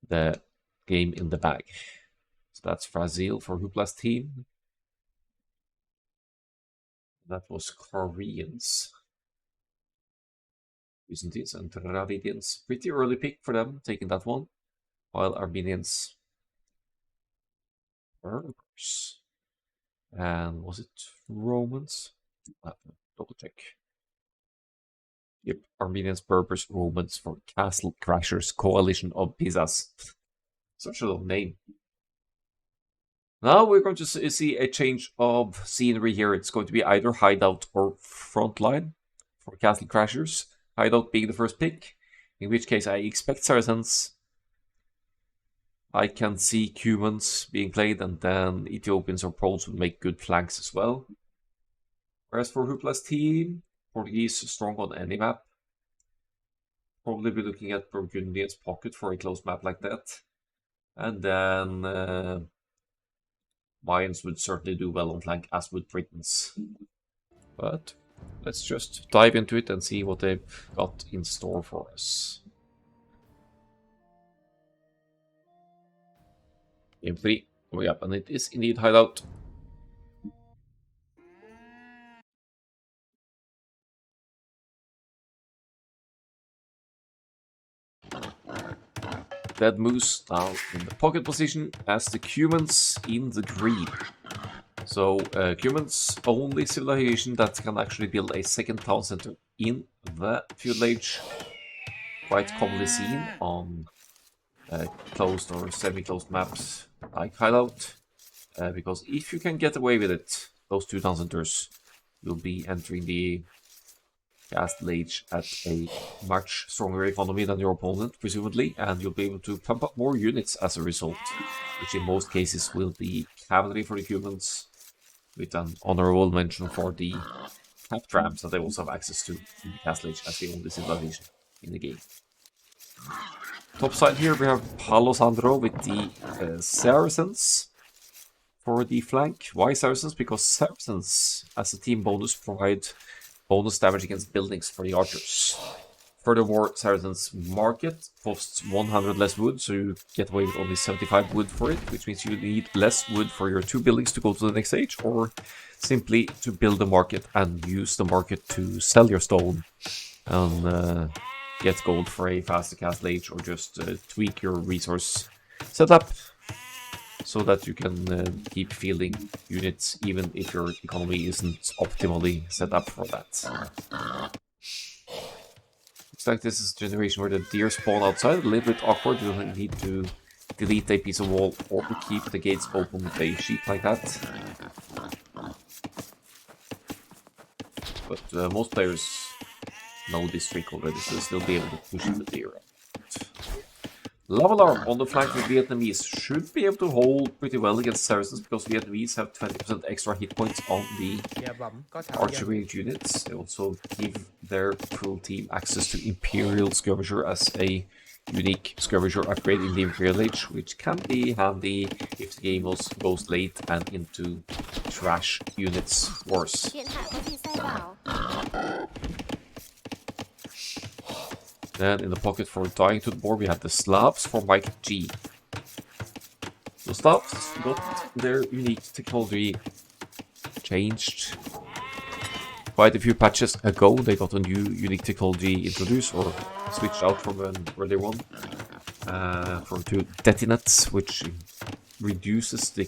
the game in the bag. So that's Brazil for Hoopla's team. That was Koreans. Byzantines and Dravidians. Pretty early pick for them, taking that one. While Armenians... Berbers. And was it Romans? Double check. Yep, Armenians, Berbers, Romans for Castle Crashers Coalition of Pizzas. Such a long name. Now we're going to see a change of scenery here. It's going to be either Hideout or Frontline for Castle Crashers. Hideout being the first pick, in which case I expect Saracens. I can see Cumans being played, and then Ethiopians or Poles would make good flanks as well. Whereas for Hoopla's team, Portuguese strong on any map. Probably be looking at Burgundian's pocket for a close map like that. And then Mayans would certainly do well on flank, as would Britons. But let's just dive into it and see what they've got in store for us. Game 3, coming up, and it is indeed Hideout. Dead Moose now in the pocket position as the Cumans in the green. So Cumans, only civilization that can actually build a second town center in the feudal age. Quite commonly seen on closed or semi-closed maps like Hideout. Because if you can get away with it, those two town centers will be entering the Castle Age at a much stronger economy than your opponent, presumably, and you'll be able to pump up more units as a result, which in most cases will be cavalry for the humans, with an honorable mention for the cap trams that they also have access to in the Castle Age as the only civilization in the game. Top side here we have Palo Sandro with the Saracens for the flank. Why Saracens? Because Saracens, as a team bonus, provide bonus damage against buildings for the archers. Furthermore, Saracen's market costs 100 less wood, so you get away with only 75 wood for it, which means you need less wood for your 2 buildings to go to the next stage, or simply to build the market and use the market to sell your stone and get gold for a faster Castle Age, or just tweak your resource setup so that you can keep fielding units even if your economy isn't optimally set up for that. Looks like this is a generation where the deer spawn outside, a little bit awkward. You don't need to delete a piece of wall or keep the gates open with a sheep like that. But most players know this trick already, so they'll still be able to push the deer out. Lava Alarm on the flank with Vietnamese should be able to hold pretty well against Saracens, because Vietnamese have 20% extra hit points on the archery units. They also give their full team access to Imperial Skirmisher as a unique skirmisher upgrade in the Imperial Age, which can be handy if the game goes late and into trash units wars. Then in the pocket for dying to the board, we have the Slavs for Mike G. The Slavs got their unique technology changed quite a few patches ago. They got a new unique technology introduced, or switched out from an earlier one, to detonets, which reduces the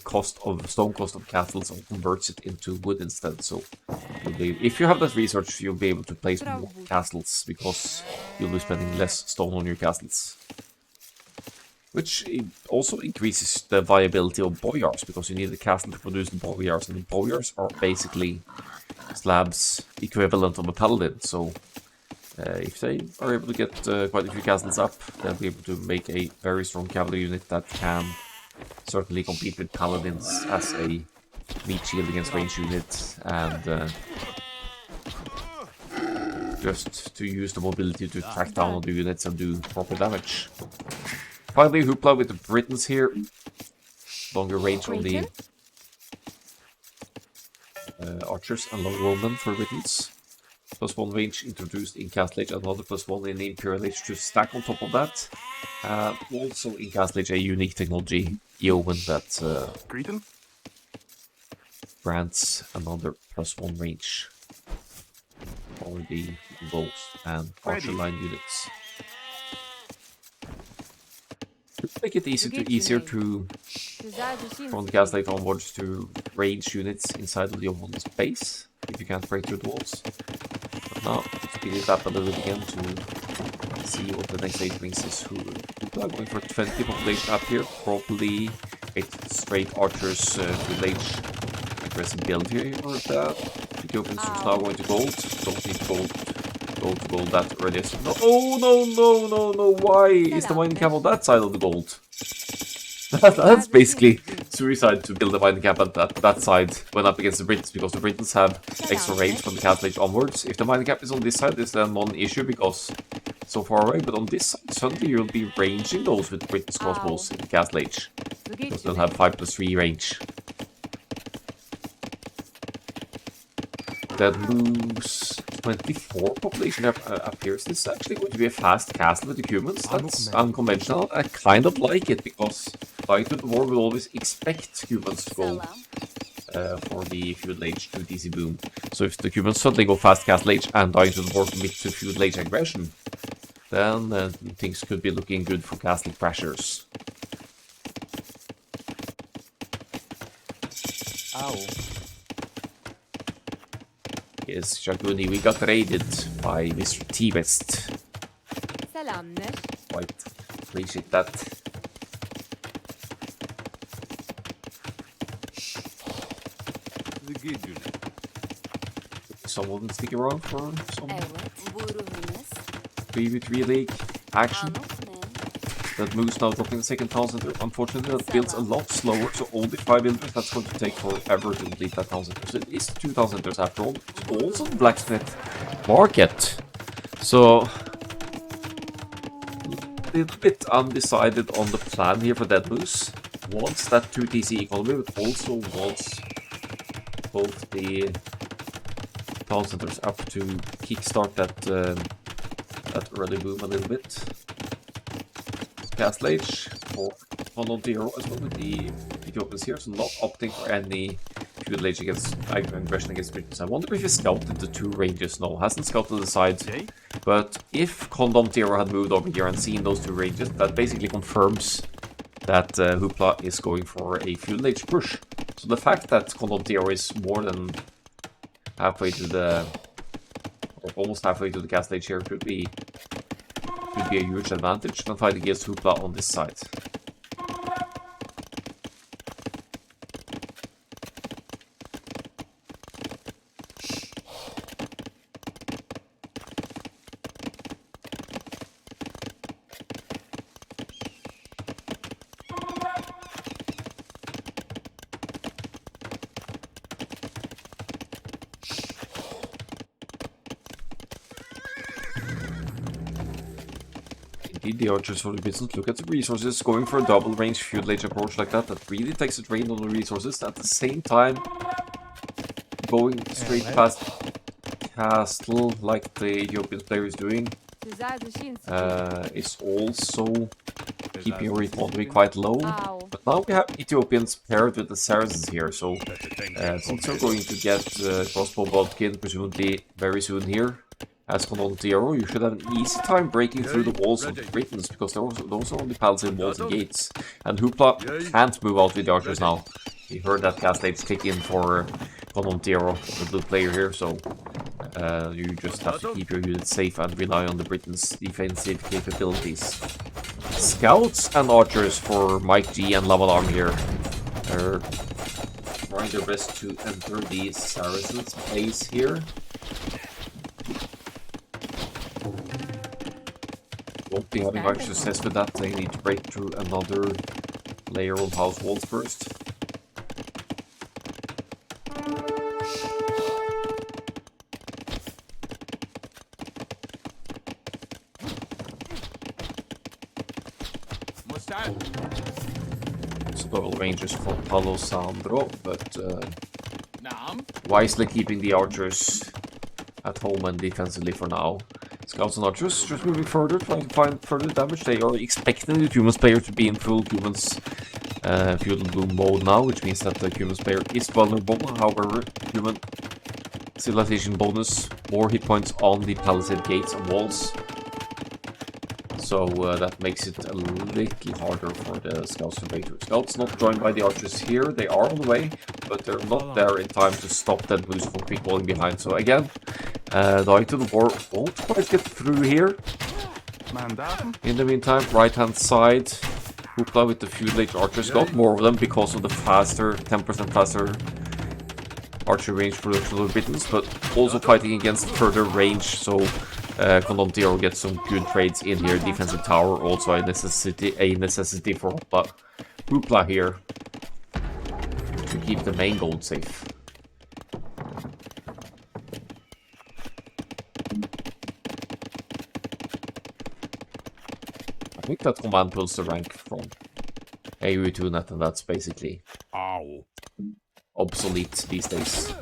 stone cost of castles and converts it into wood instead. So if you have that research, you'll be able to place more castles, because you'll be spending less stone on your castles. Which also increases the viability of boyars, because you need the castle to produce the boyars, and the boyars are basically Slavs' equivalent of a paladin. So if they are able to get quite a few castles up, they'll be able to make a very strong cavalry unit that can certainly compete with paladins as a meat shield against range units, and just to use the mobility to track down other units and do proper damage. Finally, Hoopla with the Britons here. Longer range on the archers and longbowmen for Britons. +1 range introduced in Castle Age, another +1 in the Imperial Age to stack on top of that. Also in Castle Age, a unique technology, Yeoman, that grants another +1 range for the bows and archer line units. To make it easier to, from the Castle Age onwards, to range units inside of the opponent's base if you can't break through the walls. But now, speed it up a little bit again to see what the next stage brings us. People are going for 20 population up here, probably 8 straight archers to age aggressive build here. Or the Ethiopians are now going to gold. Don't need gold to gold that early. No, oh no, why is the mining camp on that side of the gold? That's basically suicide to build a mining camp at that side when up against the Britons, because the Britons have extra range from the castle age onwards. If the mining camp is on this side, it's then non-issue because it's so far away, but on this side, suddenly you'll be ranging those with Britain's crossbows in the castle age. Because they'll have 5+3 range. That moves 24 population appears. This is actually going to be a fast castle with the humans. That's unconventional. I kind of like it because Dying to the War will always expect humans to go for the feudal age to DC boom. So if the humans suddenly go fast castle age and Dying to the War commit to feudal age aggression, then things could be looking good for castle crashers. Ow. Yes, Shaguni, we got raided by Mr. T-West. Quite appreciate that. Someone stick around for some 3v3 league action. That moves now dropping the second town center. Unfortunately, that builds a lot slower, so only 5 builders. That's going to take forever to complete that town center. So it is 2 town centers after all. It's also the blacksmith market. So, a little bit undecided on the plan here for Dead Moose. Wants that 2 TC economy, but also wants both the town centers up to kickstart that early boom a little bit. Castle age for non-zero as well with the Ethiopians here, so not opting for any feudal age against aggression against Britons. I wonder if he scouted the 2 ranges. No, hasn't scouted the sides. But if Condom Tiro had moved over here and seen those 2 ranges, that basically confirms that Hoopla is going for a feudal age push. So the fact that Condom Tiro is more than halfway to the, or almost halfway to the castle age here could be a huge advantage when fighting against Hoopla on this side. The archers for the business look at the resources, going for a double range feudal age approach like that really takes a drain on the resources. At the same time, going straight past castle like the Ethiopian player is doing is also keeping your economy quite low. But now we have Ethiopians paired with the Saracens here, so since we're going to get crossbow bodkin presumably very soon here. As Conan Zero, you should have an easy time breaking through the walls of the Britons, because those are only palisade walls and gates. And Hoopla can't move out with the archers now. We heard that cast age kick in for Conan Zero, the blue player here, so you just have to keep your units safe and rely on the Britons' defensive capabilities. Scouts and archers for Mike G and Lavalarm here. They're trying their best to enter the Saracens' base here. Won't be having much success with that. They need to break through another layer of house walls first. Several ranges for Palo Sandro, but wisely keeping the archers at home and defensively for now. Scouts and archers just moving further, trying to find further damage. They are expecting the humans player to be in full humans feudal boom mode now, which means that the humans player is vulnerable. However, human civilization bonus, more hit points on the palisade gates and walls. So that makes it a little harder for the scouts to break through. Scouts not joined by the archers here. They are on the way, but they're not there in time to stop that boost from quick walling behind. So again, Dying to the War won't quite get through here. In the meantime, right-hand side, Hoopla with the feudal age archers got more of them because of the faster, 10% faster archer range production of the Britons, but also fighting against further range, so Condom gets some good trades in here. Defensive tower also a necessity for Hoopla here. keep the main gold safe. I think that command pulls the rank from AOE to net, and that's basically obsolete these days.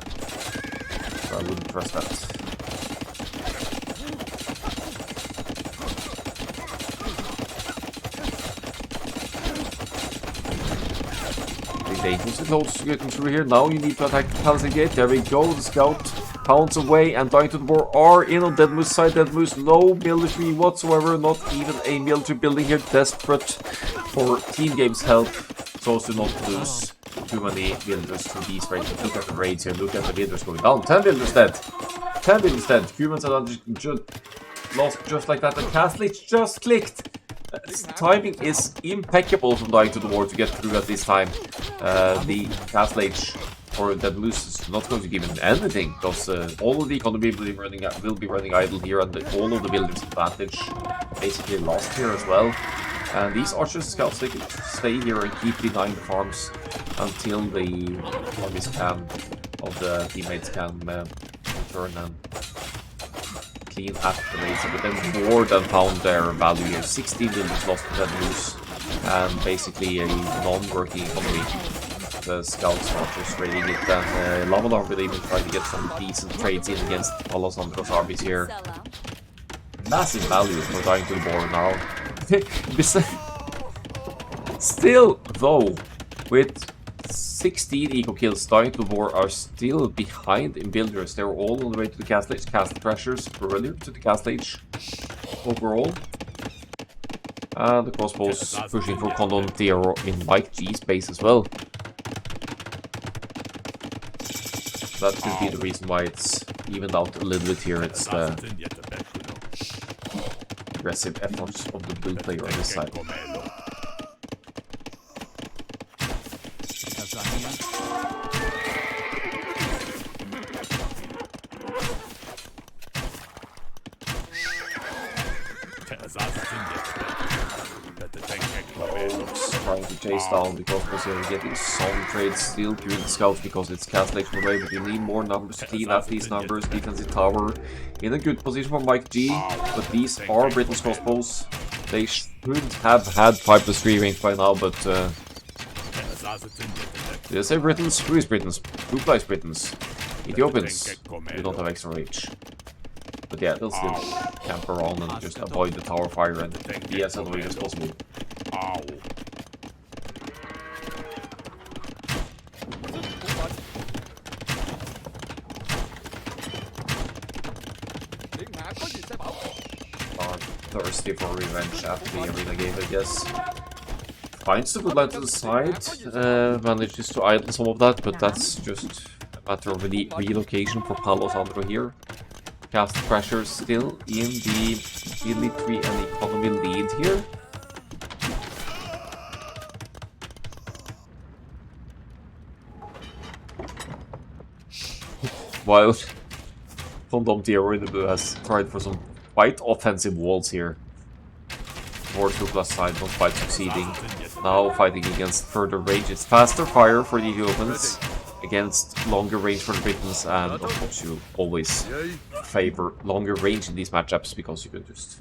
So I wouldn't trust that. Dangerous close getting through here. Now you need to attack the palisade gate. There we go. The scout pounds away and dying to the war are in on Dead Moose side. Dead Moose, no military whatsoever. Not even a military building here. Desperate for team game's help so as to not lose too many villagers to these raids. Look at the raids here. Look at the villagers going down. 10 villagers dead. 10 villagers dead. Humans are just lost just like that. The castle just clicked. Timing is impeccable from dying to the war to get through at this time. The Castle Age or Dead Moose is not going to give him anything because all of the economy will be running idle here, and all of the buildings advantage basically lost here as well. And these archers scouts, they can stay here and keep denying the farms until the armies of the teammates can turn and clean up the raids, but then more than found their value here. 16 villages lost to Dead Moose, and basically a non-working economy. The scouts are just raiding it, and Lamadar will even try to get some decent trades in against Alessandro's armies here. Massive value for dying to the board now. Still, though, with 16 eco kills, dying to war are still behind in builders. They were all on the way to the Castle Age. Castle Crashers earlier to the Castle Age overall. And the crossbows pushing for Condon Theoro in Mike G's base as well. That could be the reason why it's evened out a little bit here. It's the aggressive efforts of the blue player on this side. Trying to chase down because you're getting some trades still during the scouts because it's Castle Age away, but you need more numbers to clean up these numbers. Defensive tower in a good position for Mike G, but these are Britain's crossbows. They should have had 5+3 range by now, but did I say Britons? Who is Britons? Who plays Britons? Ethiopians. We don't have extra range. But yeah, they'll still camp around and just avoid the tower fire and be as annoying as possible. Are thirsty for revenge after the arena game, I guess. Finds the good line to the side, manages to idle some of that, but that's just a matter of relocation for Palo Sandro here. Castle Crashers still in the Elite 3 and Economy lead here. While Condom Theoro in the blue has tried for some quite offensive walls here. Towards Douglas side, not quite succeeding. Now fighting against further range. It's faster fire for the Ethiopians against longer range for the Britons, and of course you always favor longer range in these matchups because you can just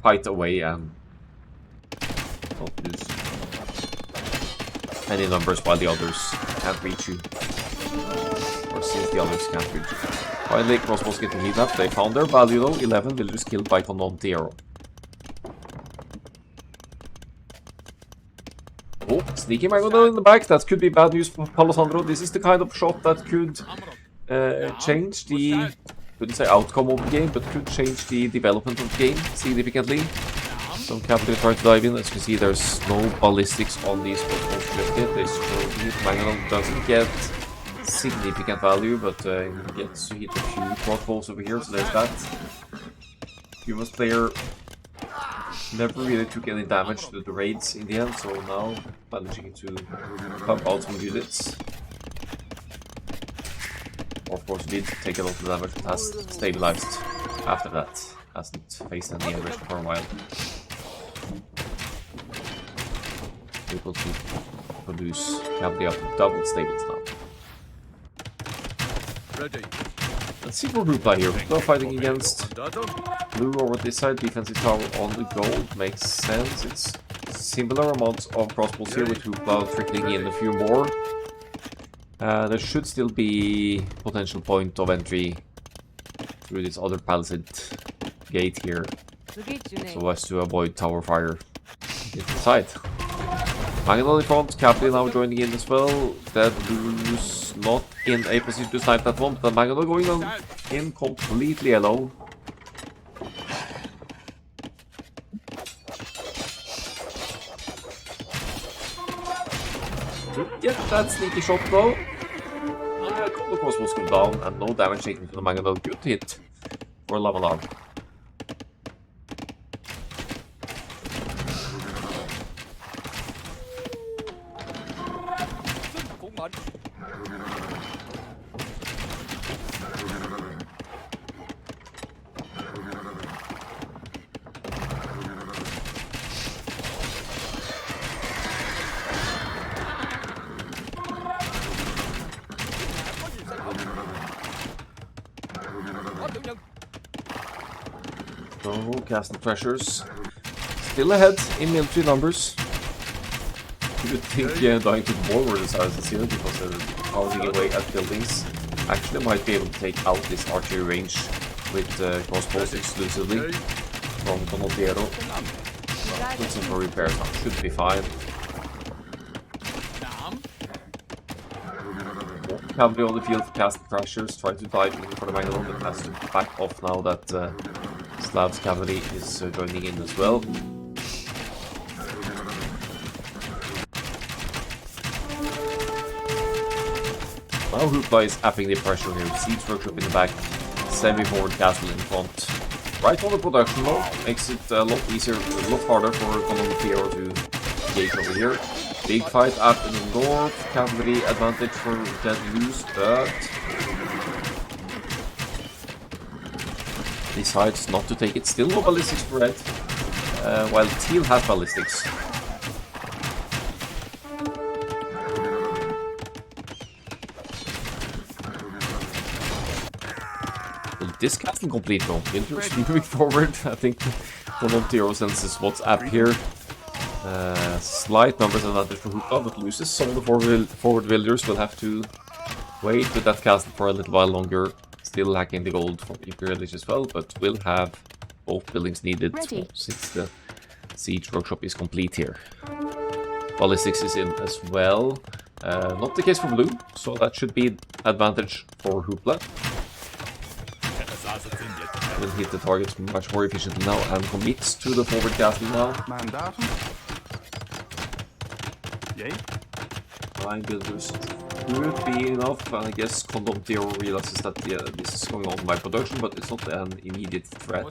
kite away and not lose any numbers while the others can't reach you. Or since the others can't reach you. Finally, crossbows getting heat up. They found their value though. 11 villagers killed by Condon Theoro. Oh, sneaky Magodel in the back. That could be bad news for Palo Sandro. This is the kind of shot that could change the, couldn't say outcome of the game, but could change the development of the game significantly. Some capital trying to dive in. As you can see, there's no ballistics on these crossbows just yet. They still hit. Magodel doesn't get significant value, but he gets to hit a few crossbows over here, so there's that. Humans player never really took any damage to the raids in the end, so now managing to pump out some units. Of course, did take a lot of damage, but has stabilized after that. Hasn't faced any aggression for a while. Able to produce cavalry up to double stables now. Let's see for Hoopla here. Hoopla fighting against blue over this side. Defensive tower on the gold. Makes sense. It's similar amounts of crossbows here with Hoopla trickling in a few more. There should still be potential point of entry through this other palisade gate here, so as to avoid tower fire inside. Mangonel in front, Cavalry now joining in as well. Dead Blue's not in a position to snipe that one, but Mangonel going on in completely alone. Get that sneaky shot though. A couple of crossbows go down and no damage taken to the Mangonel. Good hit for Lava. So, castle pressures still ahead in military numbers. You would think dying to the wall were the sizes here because they're pounding away at buildings. Actually might be able to take out this archery range with crossbows exclusively from Donaldiero. With some repairs now, should be fine. Cavalry on the field, castle pressures, trying to dive in for the Mangonel, but has to back off now that Slav's cavalry is joining in as well. Now Hoopla is upping the pressure here. Siege workshop in the back, semi-forward castle in front. Right on the production mode, makes it a lot easier, a lot harder for Donaldiero to gauge over here. Big fight up in the north, cavalry advantage for Dead Loose, but decides not to take it. Still no ballistics for red, while teal has ballistics. Well, this castle complete though. Winter's moving forward. I think Donaldiero senses what's up here. Slight numbers advantage for Hoopla, but loses some of the forward villagers. Will have to wait with that castle for a little while longer. Still lacking the gold from Imperial as well, but will have both buildings needed since the siege workshop is complete here. Ballistics is in as well. Not the case for blue, so that should be advantage for Hoopla. Will hit the targets much more efficiently now and commits to the forward castle now. 9 builders would be enough, and I guess Donaldiero realizes that this is going on by production, but it's not an immediate threat.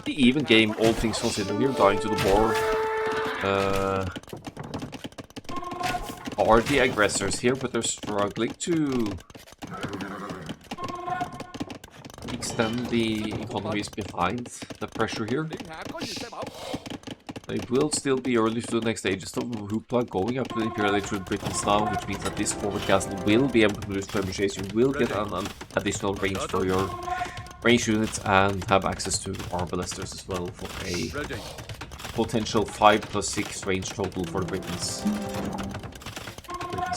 The even game, all things considered here, dying to the boar. Are the aggressors here, but they're struggling to extend the economies behind the pressure here. They will still be early to the next stages of Hoopla going up to the Imperial Age with Britons now, which means that this forward castle will be able to produce trebuchets. You will get an additional range for your range units and have access to arbalesters as well for a potential 5 plus 6 range total for the Britons.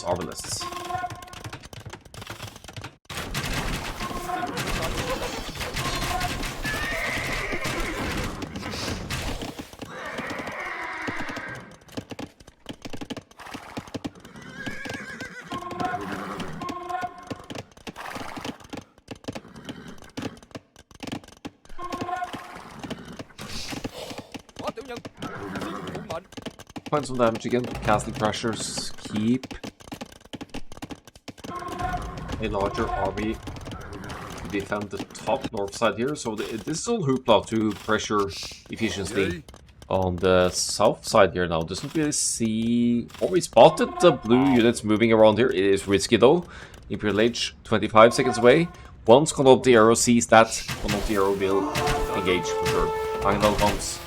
Arbalists. Find some damage again. Castle pressures keep a larger army to defend the top north side here. So this is all Hoopla to pressure efficiently on the south side here now. Doesn't really see... Oh, we spotted the blue units moving around here. It is risky though. Imperial Age 25 seconds away. Once Akkal-AOE sees that, Akkal-AOE will engage for sure. Mangonel comes.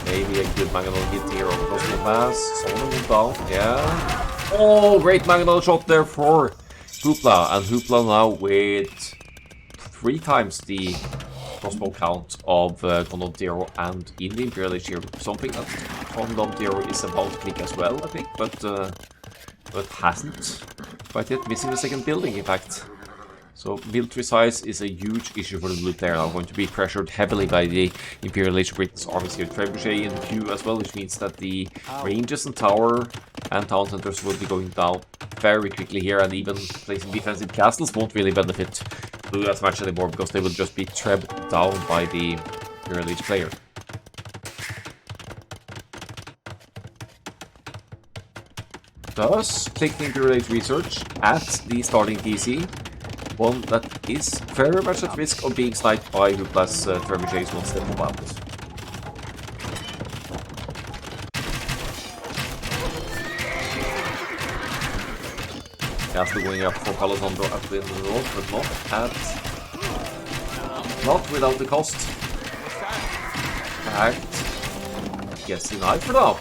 Maybe a good Mangonel hit here over Crossbow Pass. Someone will down. Yeah. Oh, great Mangonel shot there for Hoopla. And Hoopla now with 3 times the crossbow count of Akkal-AOE and in the Imperial Age here. Something that Akkal-AOE is about to click as well, I think, but hasn't quite yet. Missing the second building, in fact. So military size is a huge issue for the blue player now, going to be pressured heavily by the Imperial Age Britain's armies here. Trebuchet in the queue as well, which means that the ranges and tower and town centers will be going down very quickly here, and even placing defensive castles won't really benefit blue as much anymore, because they will just be trebbed down by the Imperial Age player. Thus, click the Imperial Age research at the starting TC. One that is very much at risk of being sniped by Hoopla's trebuchets once they move out. Castle going up for Palasandro up in the north, but not without the cost. Fact, gets denied for now.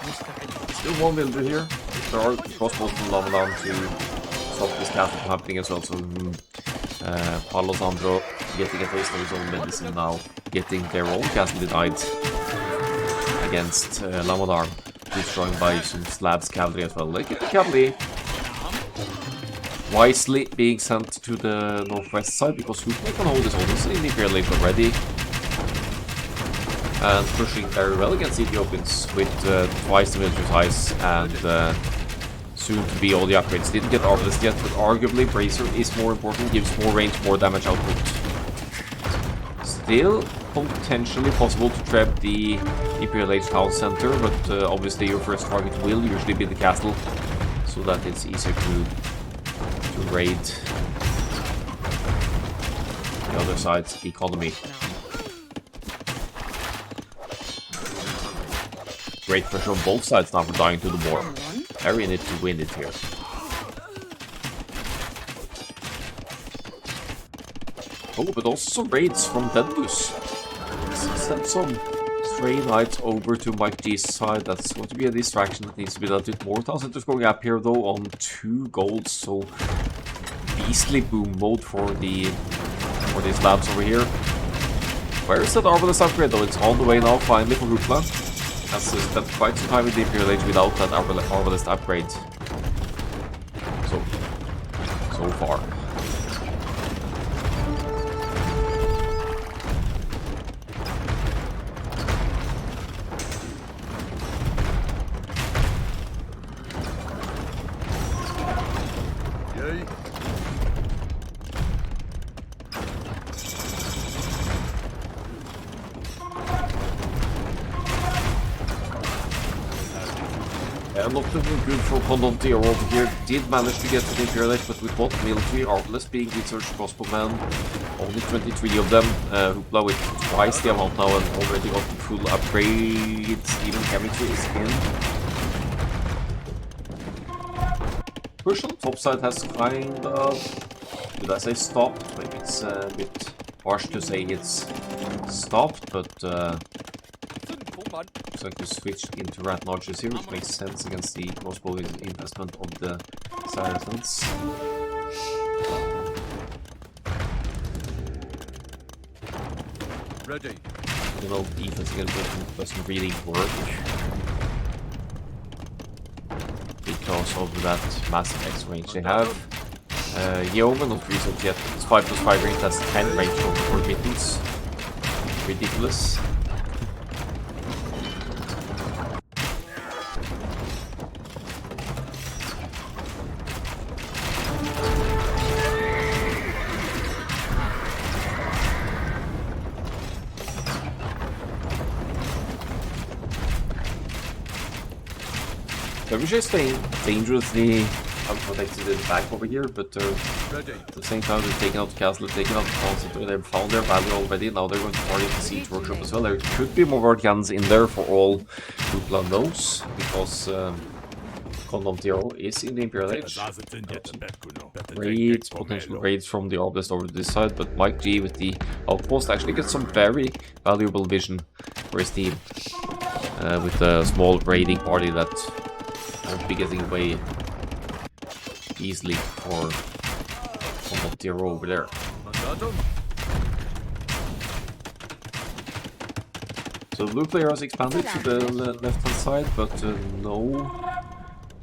Still one villager here. There are crossbows from Lavadan to stop this castle from happening as well, so Palasandro getting a taste of his own medicine now, getting their own castle denied against Lamadar, destroyed by some Slavs cavalry as well. Like the cavalry wisely being sent to the northwest side, because Hoopla can hold his own in the Imperial Age already, and pushing very well against Ethiopians with twice the military size and soon to be all the upgrades. Didn't get Arbalest yet, but arguably Bracer is more important, gives more range, more damage output. Still potentially possible to trap the Imperial Age town center, but obviously your first target will usually be the castle, so that it's easier to raid the other side's economy. Great pressure on both sides now for dying to the war. Very in it to win it here. Oh, but also some raids from Deadloose. Let's send some stray knights over to Mike G's side. That's going to be a distraction that needs to be dealt with. More town centers going up here though on 2 golds, so beastly boom mode for these labs over here. Where is that Arbalest upgrade though? It's on the way now finally for Hoopla. Has spent quite some time with the Imperial Age without that Arbalest upgrade. So far. Not looking good for Akkal-AOE over here. Did manage to get to the Imperial Age, but with what military, Arbalest being researched crossbowmen, only 23 of them. Hoopla with twice the amount now and already got the full upgrades. Even chemistry is in. Push on the top side has kind of, should I say stopped? Maybe it's a bit harsh to say it's stopped, but looks like we switched into rat launches here, which makes sense against the crossbow investment of the Saracens. Ready. You know, defense against Britain doesn't really work because of that massive X range they have. Yeoman not research yet. It's 5+5 range, that's 10 range for mittens. Ridiculous. Trebuchet is staying dangerously unprotected in the back over here, but at the same time they're taking out the castle, they're taking out the town center, they've found their value already, now they're going to target the siege workshop as well. There could be more word cannons in there for all Hoopla knows, because Condom Zero is in the Imperial Age. Raids, potential raids from the Obelisk over this side, but Mike G with the Outpost actually gets some very valuable vision for his team. With a small raiding party that won't be getting away easily for Condom Zero over there. So the blue player has expanded to the left-hand side, but no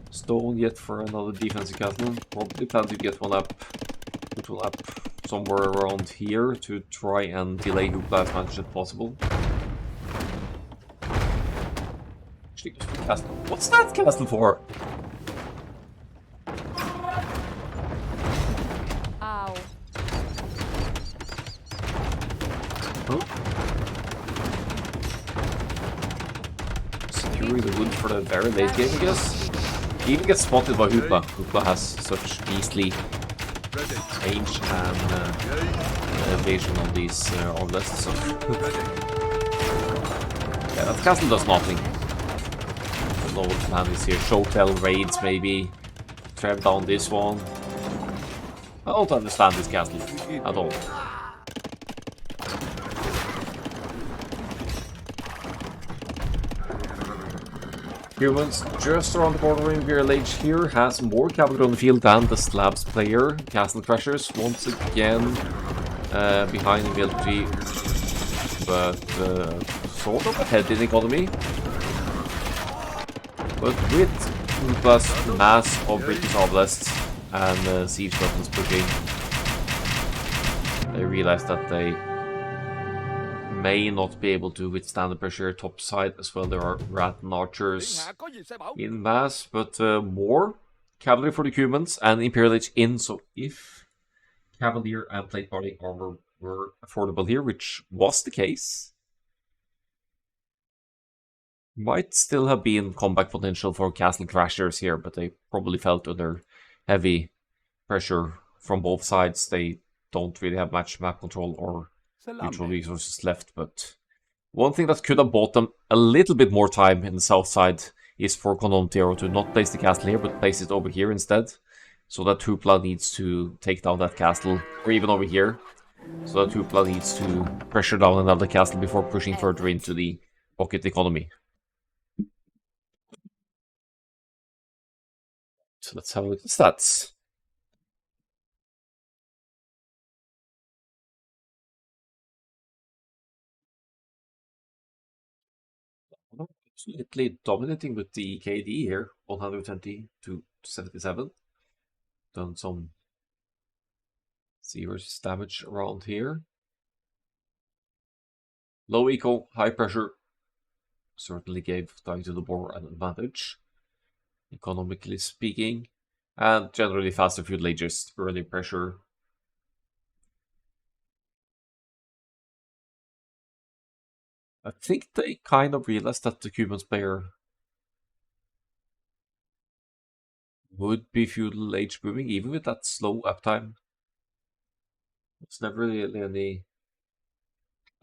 stone yet for another defensive castle. Probably plan to get one up somewhere around here to try and delay Hoopla as much as possible. Actually, castle. What's that castle for? Ow. Huh? Securing the wood for the very late game, I guess. He even gets spotted by Hoopla. Hoopla has such beastly range and evasion on these obelisks. So. Yeah, that castle does nothing. The lower plan is here. Showtell raids, maybe. Trap down this one. I don't understand this castle at all. Humans just around the corner in Imperial Age here has more cavalry on the field than the Slabs player. Castle Crashers once again behind infantry, but sort of ahead in economy. But with plus mass of British Obelists and siege weapons pushing, they realize that they may not be able to withstand the pressure top side as well. There are rat and archers in mass, but more cavalry for the humans and Imperial Age in. So if Cavalier and Plate Party armor were affordable here, which was the case, might still have been comeback potential for Castle Crashers here, but they probably felt under heavy pressure from both sides. They don't really have much map control or neutral resources left, but one thing that could have bought them a little bit more time in the south side is for Condom Zero to not place the castle here, but place it over here instead. So that Hoopla needs to take down that castle, or even over here. So that Hoopla needs to pressure down another castle before pushing further into the pocket economy. So let's have a look at the stats. Absolutely dominating with the KD here, 120 to 77. Done some serious damage around here. Low eco, high pressure. Certainly gave dying to the boar an advantage, economically speaking. And generally faster feudal ages, early pressure. I think they kind of realized that the Cubans player would be feudal age booming, even with that slow uptime. It's never really any...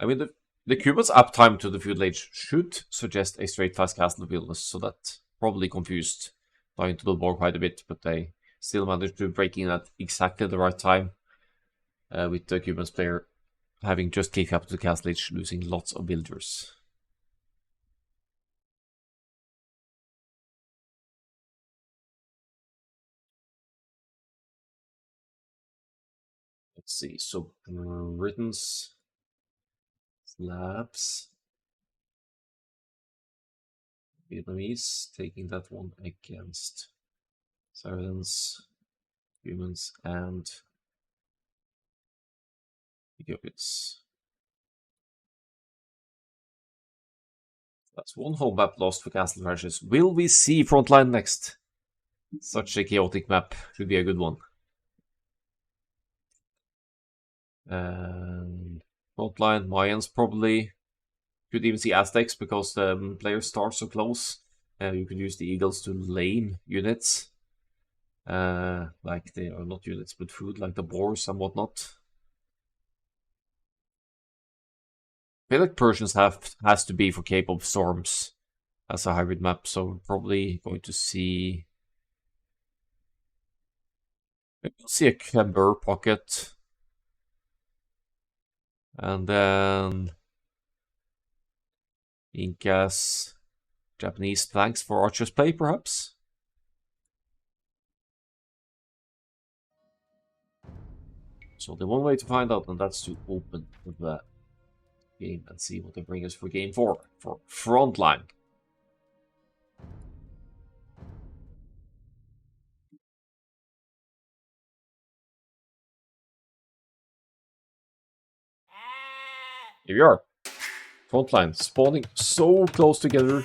I mean, the Cubans uptime to the feudal age should suggest a straight fast castle wilderness, so that probably confused dying to the boar quite a bit, but they still managed to break in at exactly the right time, with the Cubans player having just kicked up to the castle age, losing lots of villagers. Let's see, so Britons, Slavs, Vietnamese, taking that one against Saracens, humans, and Ethiopians. That's one home map lost for Castle Crashes. Will we see Frontline next? Such a chaotic map should be a good one. And Frontline, Mayans probably. Could even see Aztecs because the players start so close. You could use the Eagles to lane units. Like they are not units but food, like the boars and whatnot. I feel like Persians has to be for Cape of Storms as a hybrid map, so we're probably going to see Maybe we'll see a Kemper pocket. And then Incas, Japanese flanks for Archer's play, perhaps? So the one way to find out, and that's to open the game and see what they bring us for game 4, for Frontline. Here we are. Frontline, spawning so close together.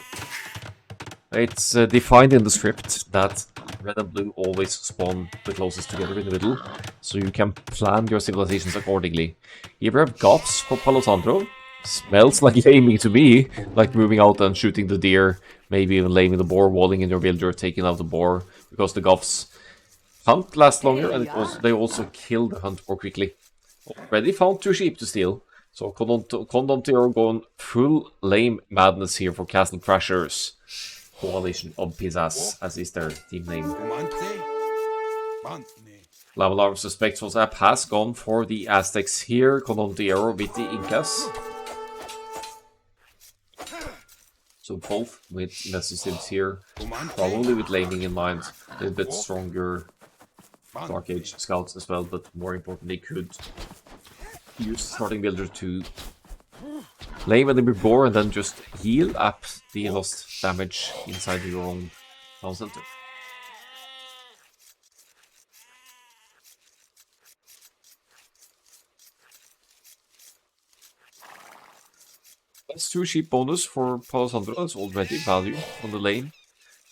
It's defined in the script that red and blue always spawn the closest together in the middle, so you can plan your civilizations accordingly. Here we have Goths for Palo Santo. Smells like laming to me, like moving out and shooting the deer, maybe even laming the boar, walling in your villager, taking out the boar, because the Goths hunt lasts longer, and they also kill the hunt more quickly. Already found 2 sheep to steal, so Condom going full lame madness here for Castle Crashers. Coalition of Pizzas, as is their team name. Lava Larva suspects WhatsApp has gone for the Aztecs here, Condom with the Incas. So both with Messicids here, probably with laming in mind, a little bit stronger Dark Age scouts as well, but more importantly could use starting builder to lame enemy boar and then just heal up the lost damage inside your own town center. That's 2 sheep bonus for Palo Santo. That's already value on the lane.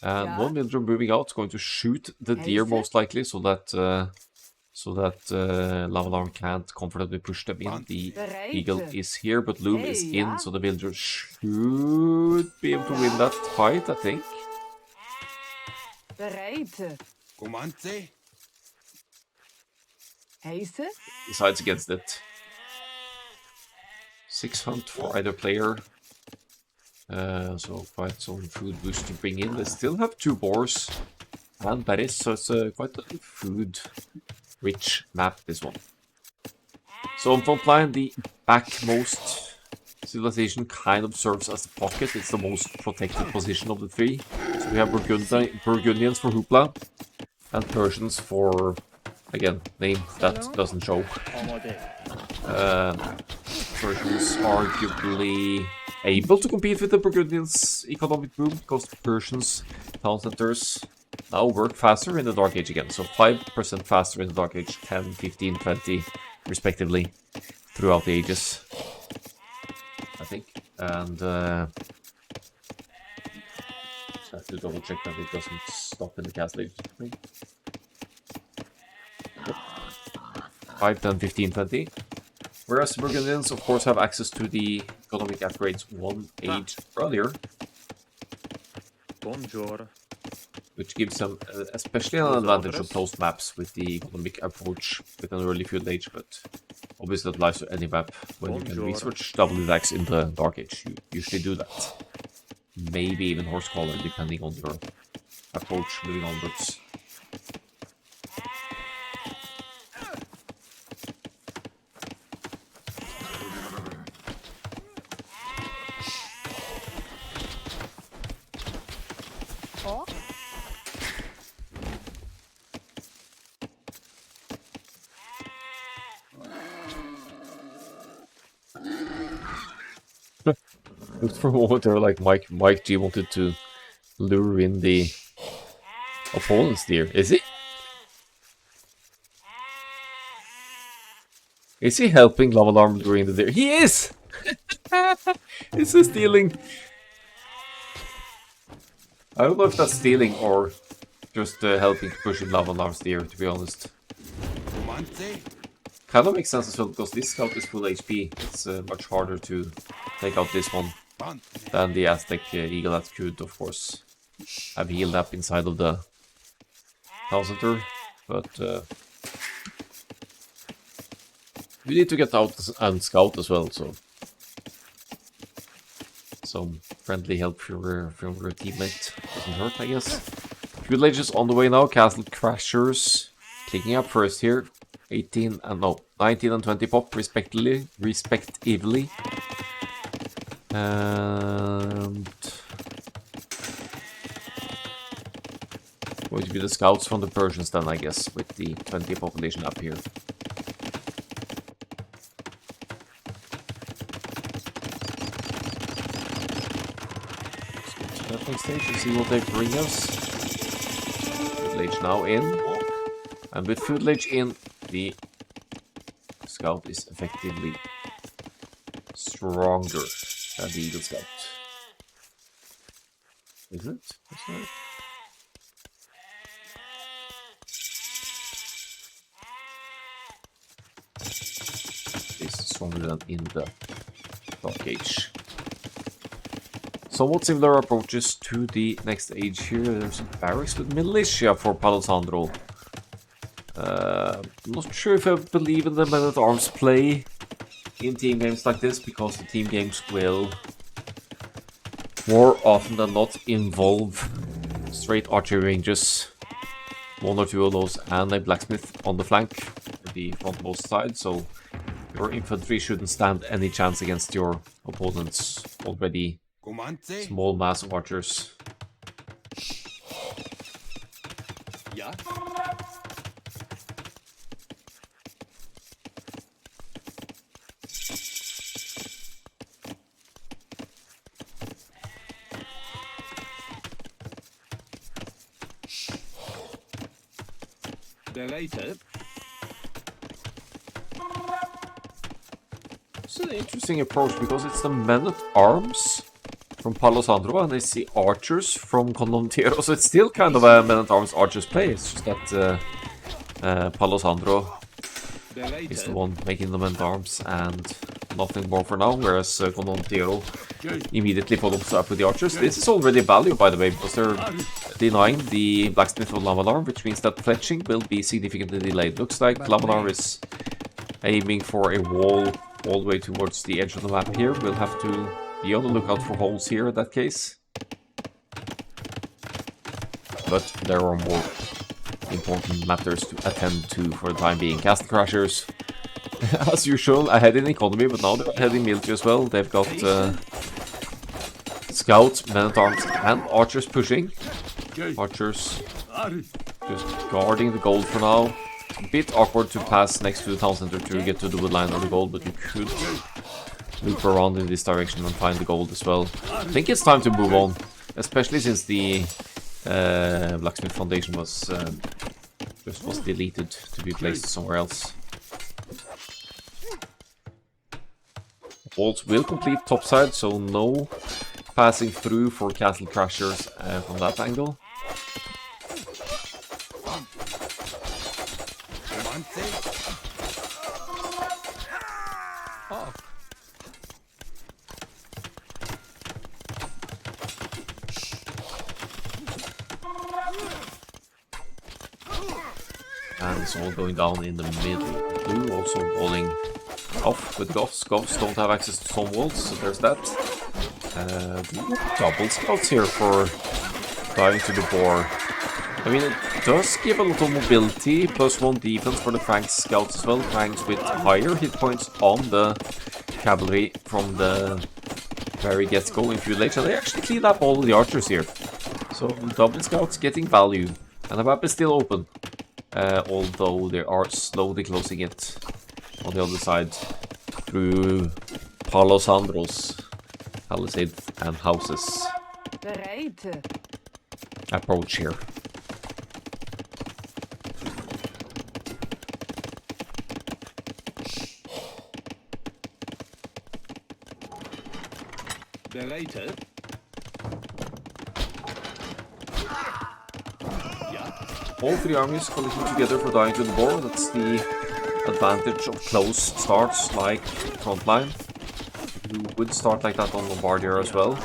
And one villager moving out, going to shoot the deer most likely, so that Lava Alarm can't comfortably push them in. The eagle is here, but Loom is in, so the villager should be able to win that fight, I think. Decides against it. 6 hunt for either player. So quite some food boost to bring in. They still have 2 boars and berries, so it's quite a food-rich map, this one. So on Frontline, the backmost civilization kind of serves as a pocket. It's the most protected position of the 3. So we have Burgundians for Hoopla and Persians for, again, name that doesn't show. Persians arguably able to compete with the Burgundians' economic boom, because the Persians' town centers now work faster in the Dark Age again. So 5% faster in the Dark Age, 10, 15, 20 respectively throughout the ages, I think. And just have to double check that it doesn't stop in the Castle Age. 5, 10, 15, 20. Whereas the Burgundians, of course, have access to the economic upgrades 1 age earlier. Bonjour. Which gives them especially an advantage of closed maps with the economic approach with an early feudal age, but obviously that applies to any map. When you can research double attacks in the Dark Age, you usually do that. Maybe even Horsecaller, depending on your approach moving onwards. For a moment there, like Mike G wanted to lure in the opponent's deer. Is he? Is he helping Lava Alarm lure in the deer? He is! It's a stealing. I don't know if that's stealing or just helping to push in Lava Alarm's deer, to be honest. Kind of makes sense as well, because this scout is full HP. It's much harder to take out this one than the Aztec eagle that could, of course, have healed up inside of the town center. But we need to get out and scout as well, so some friendly help from your teammate doesn't hurt, I guess. Feudal Age is on the way now. Castle Crashers Clicking up first here. 19 and 20 pop respectively. And going to be the scouts from the Persians then, I guess, with the 20 population up here. Let's go to that next stage and see what they bring us. Food now in. And with food in, the scout is effectively stronger than the Eagle Scout. Is it? It's stronger than in the top gauge. Somewhat similar approaches to the next age here. There's a barracks with militia for Palo Sandro. I'm not sure if I believe in the men-at-arms play in team games like this, because the team games will more often than not involve straight archery ranges, one or two of those, and a blacksmith on the flank, the frontmost side, so your infantry shouldn't stand any chance against your opponent's already small mass of archers. Yeah. It's an interesting approach because it's the men-at-arms from Palo Sandro and it's the archers from Condottiero, so it's still kind of a men-at-arms archers play. It's just that Palo Sandro is the one making the men-at-arms and nothing more for now, whereas Condottiero immediately follows up with the archers. This is already value, by the way, because they're denying the blacksmith of Lamalar, which means that fletching will be significantly delayed. Looks like Lamalar is aiming for a wall all the way towards the edge of the map here. We'll have to be on the lookout for holes here in that case. But there are more important matters to attend to for the time being. Castle Crashers, as usual, ahead in economy, but now they're ahead in military as well. They've got scouts, men-at-arms, and archers pushing. Archers just guarding the gold for now. It's a bit awkward to pass next to the town center to get to the wood line or the gold, but you could loop around in this direction and find the gold as well. I think it's time to move on, especially since the blacksmith foundation was was deleted to be placed somewhere else. Walls will complete topside, so no passing through for Castle Crashers from that angle. Oh. And it's all going down in the middle. Blue also walling off with Goths. Goths don't have access to some walls, so there's that. Double scouts here for diving to the boar. I mean, it does give a lot of mobility, +1 defense for the Franks scouts as well. Franks with higher hit points on the cavalry from the very get-go in Feudal Age, and they actually clean up all the archers here. So double scouts getting value, and the map is still open, although they are slowly closing it on the other side through Palo Sandro's palisade and houses approach here. All three armies collecting together for dying to the boar. That's the advantage of close starts like frontline. You would start like that on Bombardier as well.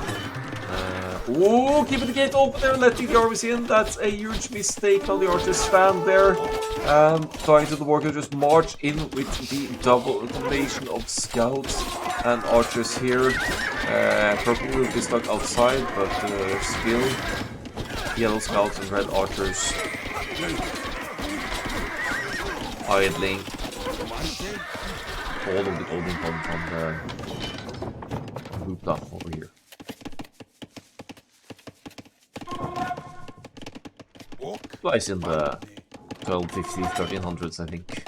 Oh, keeping the gate open there, letting the armies in. That's a huge mistake on the archers stand there. Dying to the boar can just march in with the double combination of scouts and archers here. Purple will be stuck outside, but still yellow scouts and red archers idling all of the golden from Hoopla over here. Lies in the 1250s, 1300s, I think.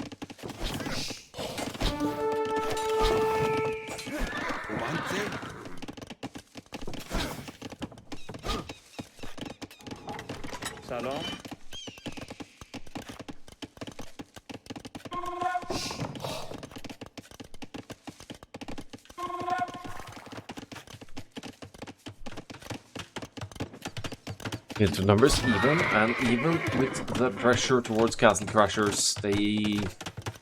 سلام. Into numbers even, and even with the pressure towards Castle Crashers, they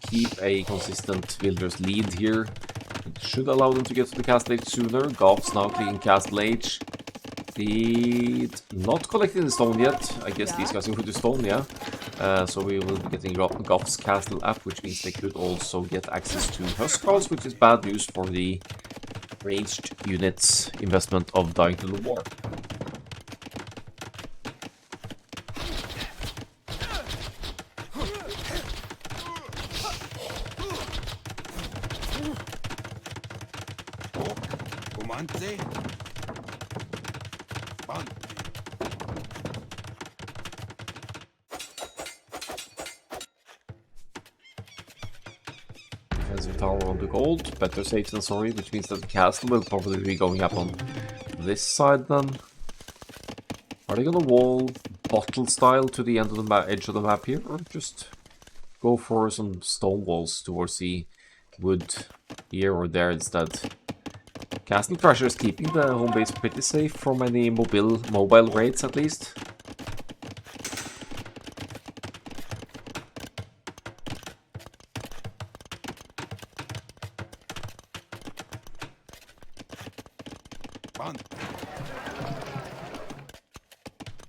keep a consistent builder's lead here. It should allow them to get to the Castle Age sooner. Goths now clicking Castle Age. Not collecting the stone yet. I guess these guys are going to stone, yeah. So we will be getting Goth's Castle app, which means they could also get access to Huskarls, which is bad news for the ranged units investment of Dying to the War. Defensive tower on the gold, better safe than sorry, which means that the castle will probably be going up on this side then. Are they gonna wall bottle style to the end of the edge of the map here, or just go for some stone walls towards the wood here or there instead? Castle Crusher is keeping the home base pretty safe from any mobile raids at least.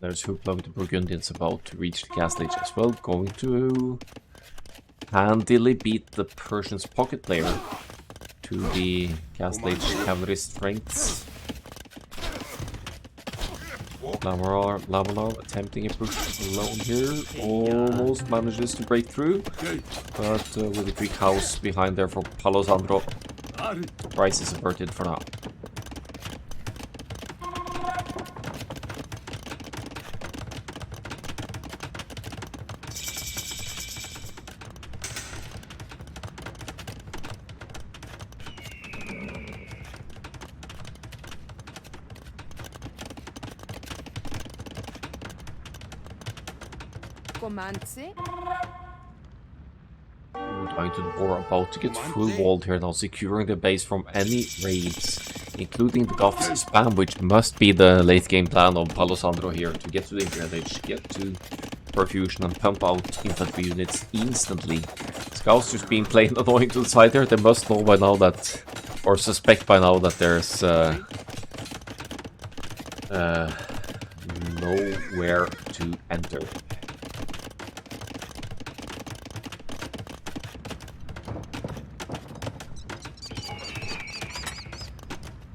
There's Hoopla with the Burgundians about to reach the Castle Age as well, going to handily beat the Persian's pocket player to the Castle Age cavalry strengths. Lavalar attempting a push alone here, almost manages to break through, but with a quick house behind there for Palo Sandro, price is averted for now. Dying to the War about to get full walled here now, securing the base from any raids, including the Goths spam, which must be the late game plan of Palo Sandro here, to get to the Imperial Age, get to perfusion and pump out infantry units instantly. Scouts just being plain annoying to the side here. They must know by now that, or suspect by now that there's nowhere to enter.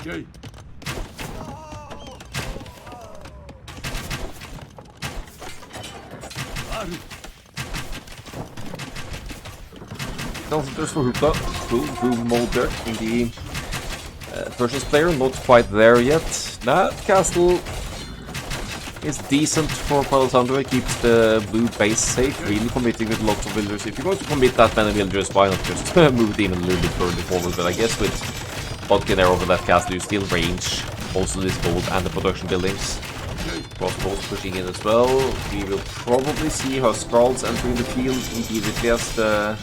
Okay. Just for Hoopla, full mode there in the Persian's player, not quite there yet. That castle is decent for Palo Sandro. It keeps the blue base safe, really committing with lots of villagers. If you're going to commit that many villagers, why not just move it even a little bit further forward? But I guess with Vodka there over that castle, you still range most of this gold and the production buildings. Crossbows pushing in as well. We will probably see Huskarls entering the field immediately as the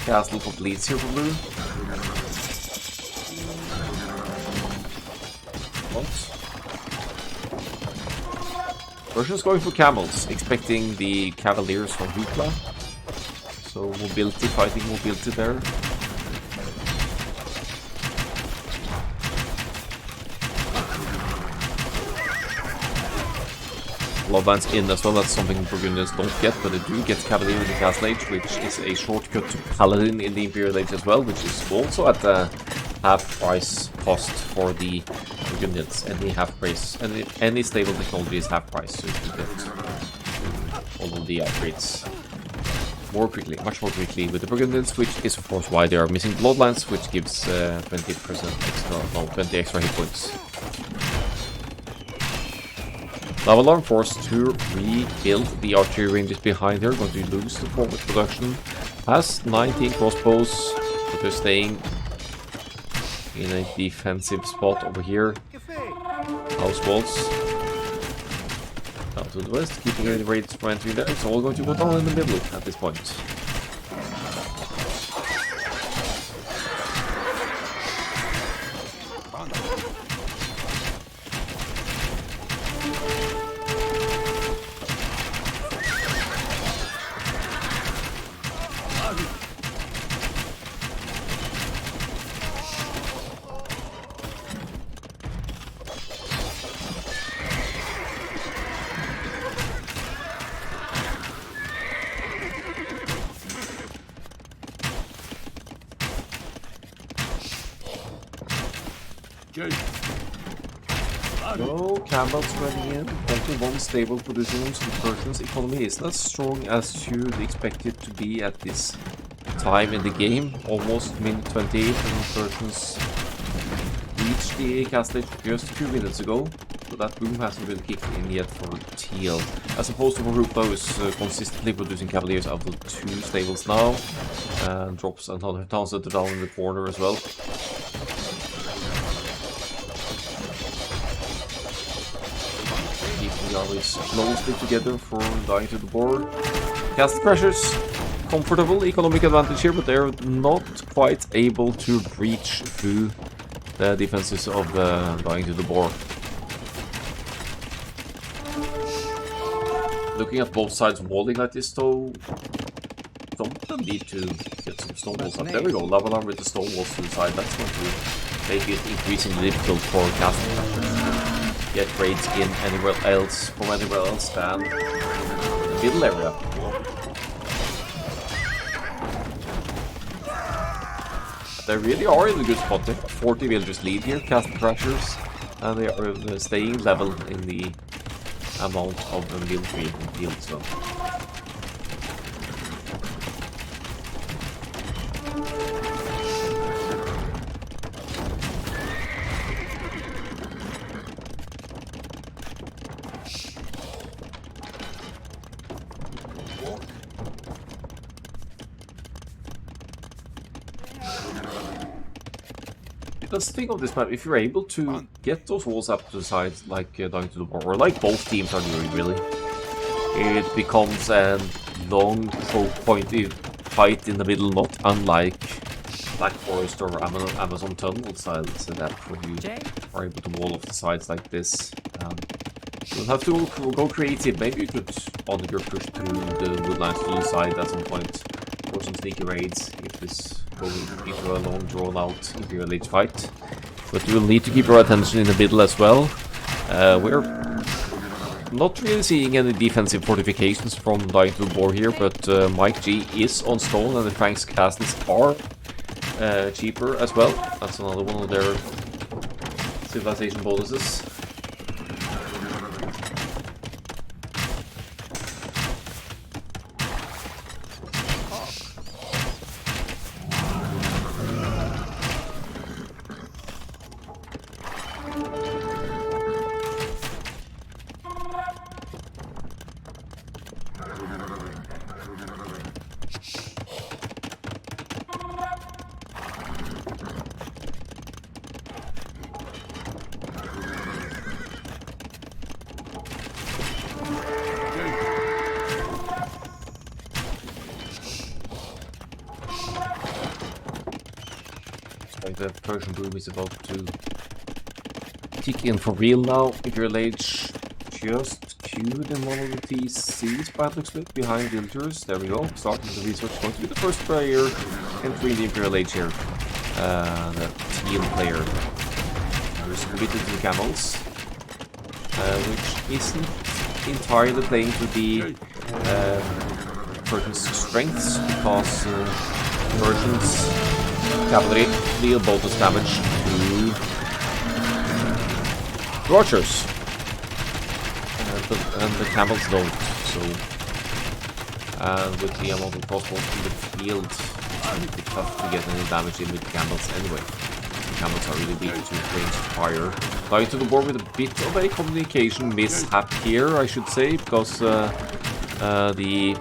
castle completes here for blue. What? Russians going for camels, expecting the cavaliers from Hoopla. So mobility, fighting mobility there. Bloodlines in as well, that's something Burgundians don't get, but they do get Cavalier in the Castle Age, which is a shortcut to Paladin in the Imperial Age as well, which is also at the half price cost for the Burgundians. Any half price, any stable technology is half price, so you can get all of the upgrades. much more quickly with the Burgundians, which is of course why they are missing Bloodlines, which gives 20 extra hit points. Lava Alarm forced to rebuild the archery ranges behind here, going to lose the forward production. Has 19 crossbows, but they're staying in a defensive spot over here. House walls. Down to the west, keeping any raids from entering there. It's all going to go down in the middle at this point. No Campbell's running in. Only one stable producing rooms. The Persians' economy isn't as strong as you'd expect it to be at this time in the game. Almost minute 28 when the Persians reached the castle just a few minutes ago. So that boom hasn't been kicked in yet for Teal. As opposed to Rupa, who is consistently producing Cavaliers out of 2 stables now. And drops another Townsend down in the corner as well. Keeping the armies closely together for dying to the board. Cast pressures. Comfortable economic advantage here, but they're not quite able to breach through the defenses of dying to the board. Looking at both sides walling like this though, some of them need to get some stone walls up. There we go, Lava Alarm with the stone walls to the side. That's going to make it increasingly difficult for casting pressures to get raids in anywhere else than the middle area. They really are in a good spot there. 40 villagers lead here, casting pressures, and they are staying level in the amount of military in the field, so. That's the thing of this map, if you're able to get those walls up to the sides, like down to the border, or like both teams are doing really, it becomes a long, pointy fight in the middle, not unlike Black Forest or Amazon Tunnel styles that where you are able to wall off the sides like this. You don't have to go creative. Maybe you could on your push through the woodlands to the side at some point, or some sneaky raids if this goes into a long drawn out Imperial Age fight. But you will need to keep your attention in the middle as well. We're not really seeing any defensive fortifications from dying to the board here, but Mike G is on stone and the Frank's castles are cheaper as well. That's another one of their civilization bonuses. The Persian boom is about to kick in for real now. Imperial Age just queued in one of the TCs by it looks like, behind villagers. There we go. Starting the research. Going to be the first player entering the Imperial Age here. The team player. Who's committed to the camels. Which isn't entirely playing to the Persians' strengths, because Persians cavalry deal bonus damage to archers, and the camels don't. So And with the amount of crossbows in the field, it's going to be tough to get any damage in with the camels anyway. The camels are really weak to ranged fire. Dying to the board with a bit of a communication mishap here, I should say, because the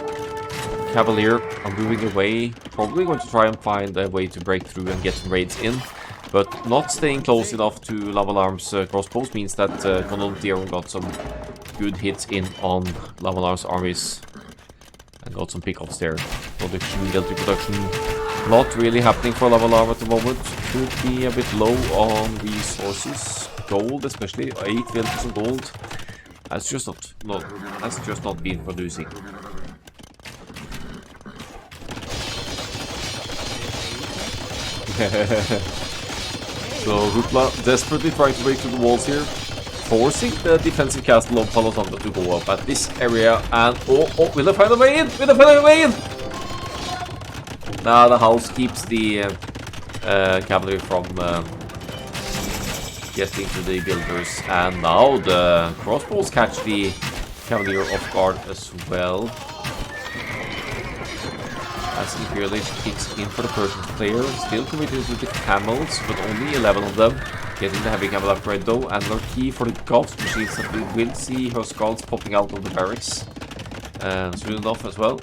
Cavalier are moving away, probably going to try and find a way to break through and get some raids in. But not staying close enough to Lavalarm's crossbows means that Conoltier got some good hits in on Lavalarm's armies. And got some pickups there. Production, guilty production, not really happening for Lavalarm at the moment. Could be a bit low on resources. Gold especially, 8 villages of gold. That's just not been producing. So Hoopla desperately trying to break through the walls here, forcing the defensive castle of Palatanda to go up at this area, and oh, will they find a way in? Will they find a way in? Nah, the house keeps the cavalry from getting to the builders, and now the crossbows catch the cavalier off guard as well. As Imperial Age kicks in for the Persian player, still committed to the camels, but only 11 of them. Getting the heavy camel upgrade though, and they're key for the ghost machines that we will see her skulls popping out of the barracks. Soon enough as well.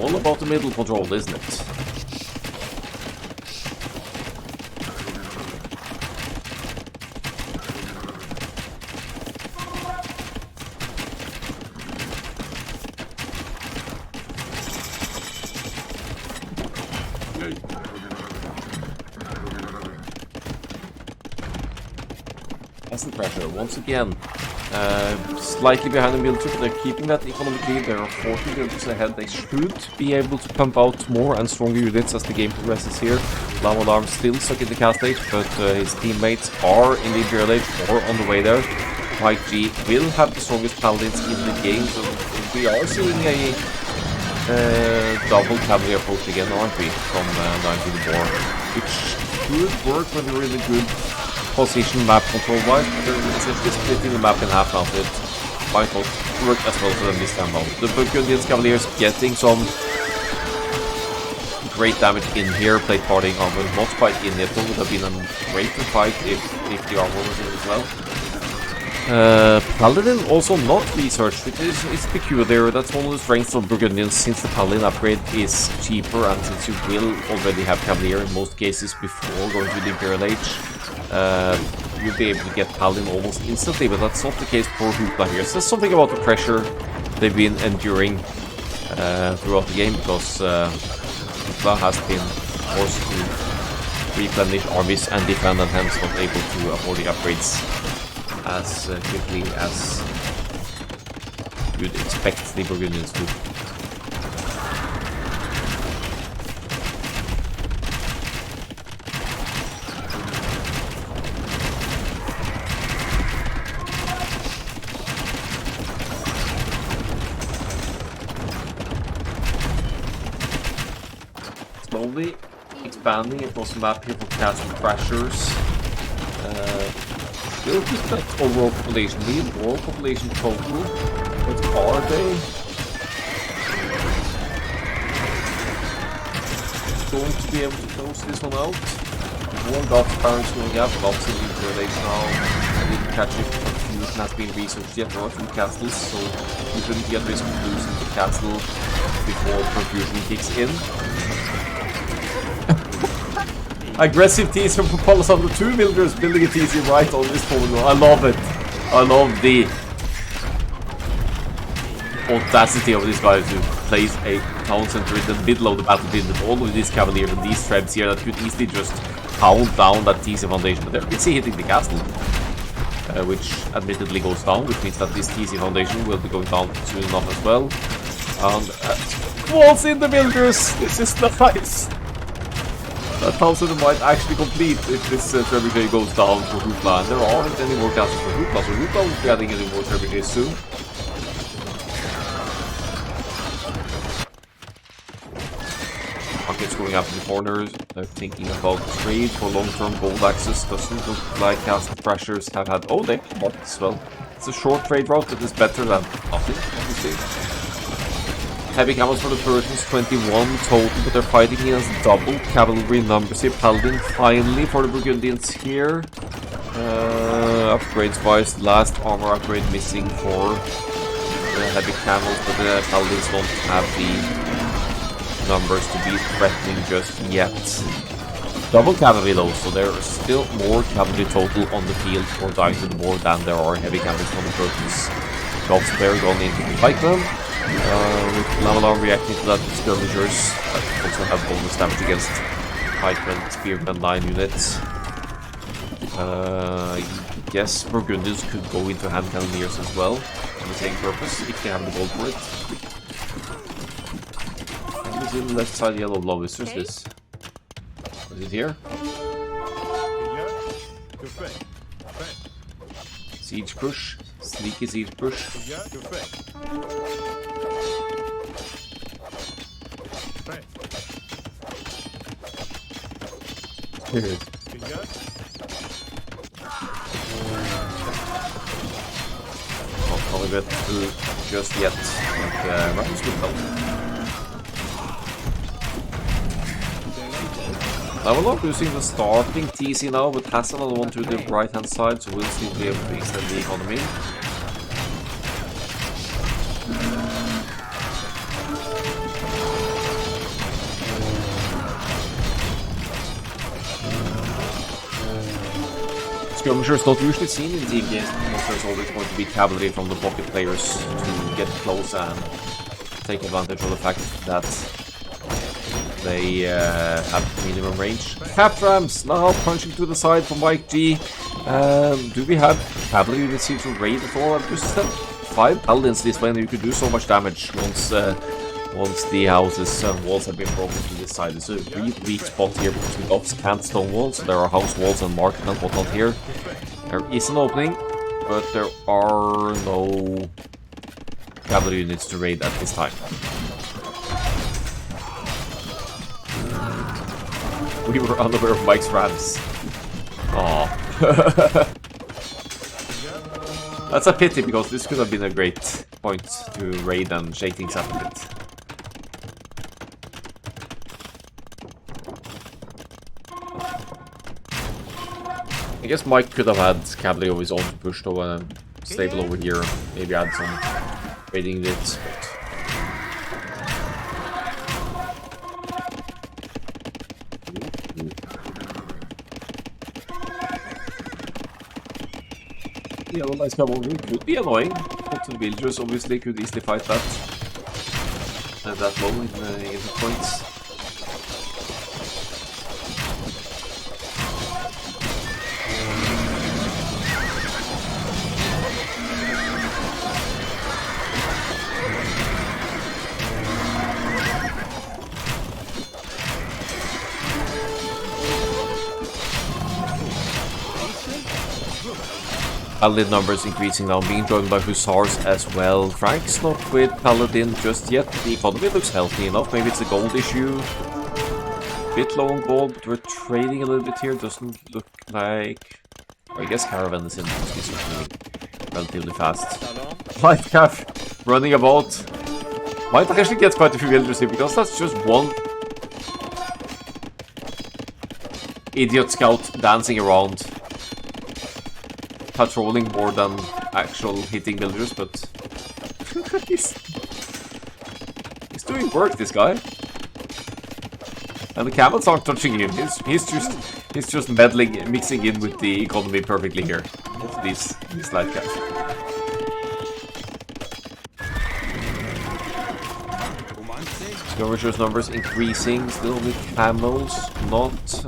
All about the middle control, isn't it? That's the pressure once again. Slightly behind the military, but they're keeping that economic lead. There are 40 units ahead. They should be able to pump out more and stronger units as the game progresses here. Lavalarm still stuck in the Castle Age, but his teammates are in the Imperial Age or on the way there. Mike G will have the strongest paladins in the game, so we are seeing a double cavalry approach again, aren't we, from 19 which could work when you're in a good position map control wise, but they're essentially splitting the map in half now, so it might not work as well for them this time around. The Burgundians Cavaliers getting some great damage in here. Plate parting armor not quite in yet, though would have been a greater fight if the armor was in as well. Paladin also not researched, which is peculiar. That's one of the strengths of Burgundians, since the Paladin upgrade is cheaper and since you will already have Cavalier in most cases before going to the Imperial Age. You'll be able to get Paladin almost instantly, but that's not the case for Hoopla here. So there's something about the pressure they've been enduring throughout the game, because Hoopla has been forced to replenish armies and defend, and hence not able to afford the upgrades as quickly as you'd expect the Burgundians to. Slowly expanding across the map here for Castle Crashers. Still just that overall population lead, overall population total, but are they going to be able to close this one out? One got parents going up, lots of Imperial now. I didn't catch it, but it has been researched yet. There are 2 castles, so you couldn't get risk of losing the castle before confusion kicks in. Aggressive teaser from Palatanda, 2 villagers building a TC right on this polygon. I love it. I love the audacity of this guy to place a town center in the middle of the battlefield with all of these cavaliers and these trebs here that could easily just pound down that TC foundation. But they're busy hitting the castle, which admittedly goes down, which means that this TC foundation will be going down soon enough as well. And walls in the villagers! This is nice! That house of the might actually complete if this trebuchet goes down for Hoopla. And there aren't any more castles for Hoopla, so Hoopla won't be adding any more trebuchets soon. Market's going up in the corners. They're thinking about trade for long-term gold access. Doesn't look like castle pressures have had... Oh, they have marked as well. It's a short trade route that is better than nothing, obviously. Heavy camels for the Persians, 21 total, but they're fighting against double cavalry numbers here. Paladin finally for the Burgundians here. Upgrades-wise, last armor upgrade missing for the heavy camels, but the Paladins don't have the numbers to be threatening just yet. Double cavalry though, so there are still more cavalry total on the field for dying to the war than there are heavy cavalry from the Persians. Goths player going in to fight them. With Lavalar reacting to that, skirmishers also have bonus damage against pikemen, spearmen, 9 units. I guess Burgundians could go into hand cannoneers as well, for the same purpose, if they have the gold for it. And in the left side yellow blob, is just this. Is it here? Siege push, sneaky siege push. Not probably get through just yet, but Rams would help. Lavalar losing the starting TC now, but has another one to the right hand side, so we'll still be able to extend the economy. Skirmishers not usually seen in team games because there's always going to be cavalry from the pocket players to get close and take advantage of the fact that they have minimum range. Cap rams now punching to the side from Mike G. Do we have cavalry units here to raid at all? I've just said 5 paladins this way and you could do so much damage once the houses and walls have been broken to this side. It's a really weak spot here because the Goths can't stone walls, so there are house walls and market and whatnot here. There is an opening, but there are no cavalry units to raid at this time. We were unaware of Mike's rams. Aww. That's a pity because this could have been a great point to raid and shake things up a bit. I guess Mike could have had cavalry of his own to push though and stable over here. Maybe add some raiding units. The yellow nice cavalry could be annoying. Cotton villagers obviously could easily fight that. That low in the points. Paladin numbers increasing now, being joined by Hussars as well. Frank's not with Paladin just yet. The economy looks healthy enough. Maybe it's a gold issue. Bit low on gold, but we're trading a little bit here. Doesn't look like... I guess Caravan is in relatively fast. Light Calf running about. Might actually get quite a few villagers here because that's just one idiot scout dancing around. Patrolling more than actual hitting villagers, but he's doing work, this guy. And the camels aren't touching him. He's just meddling, mixing in with the economy perfectly here. These light cats. Skirmishers numbers increasing, still with camels, not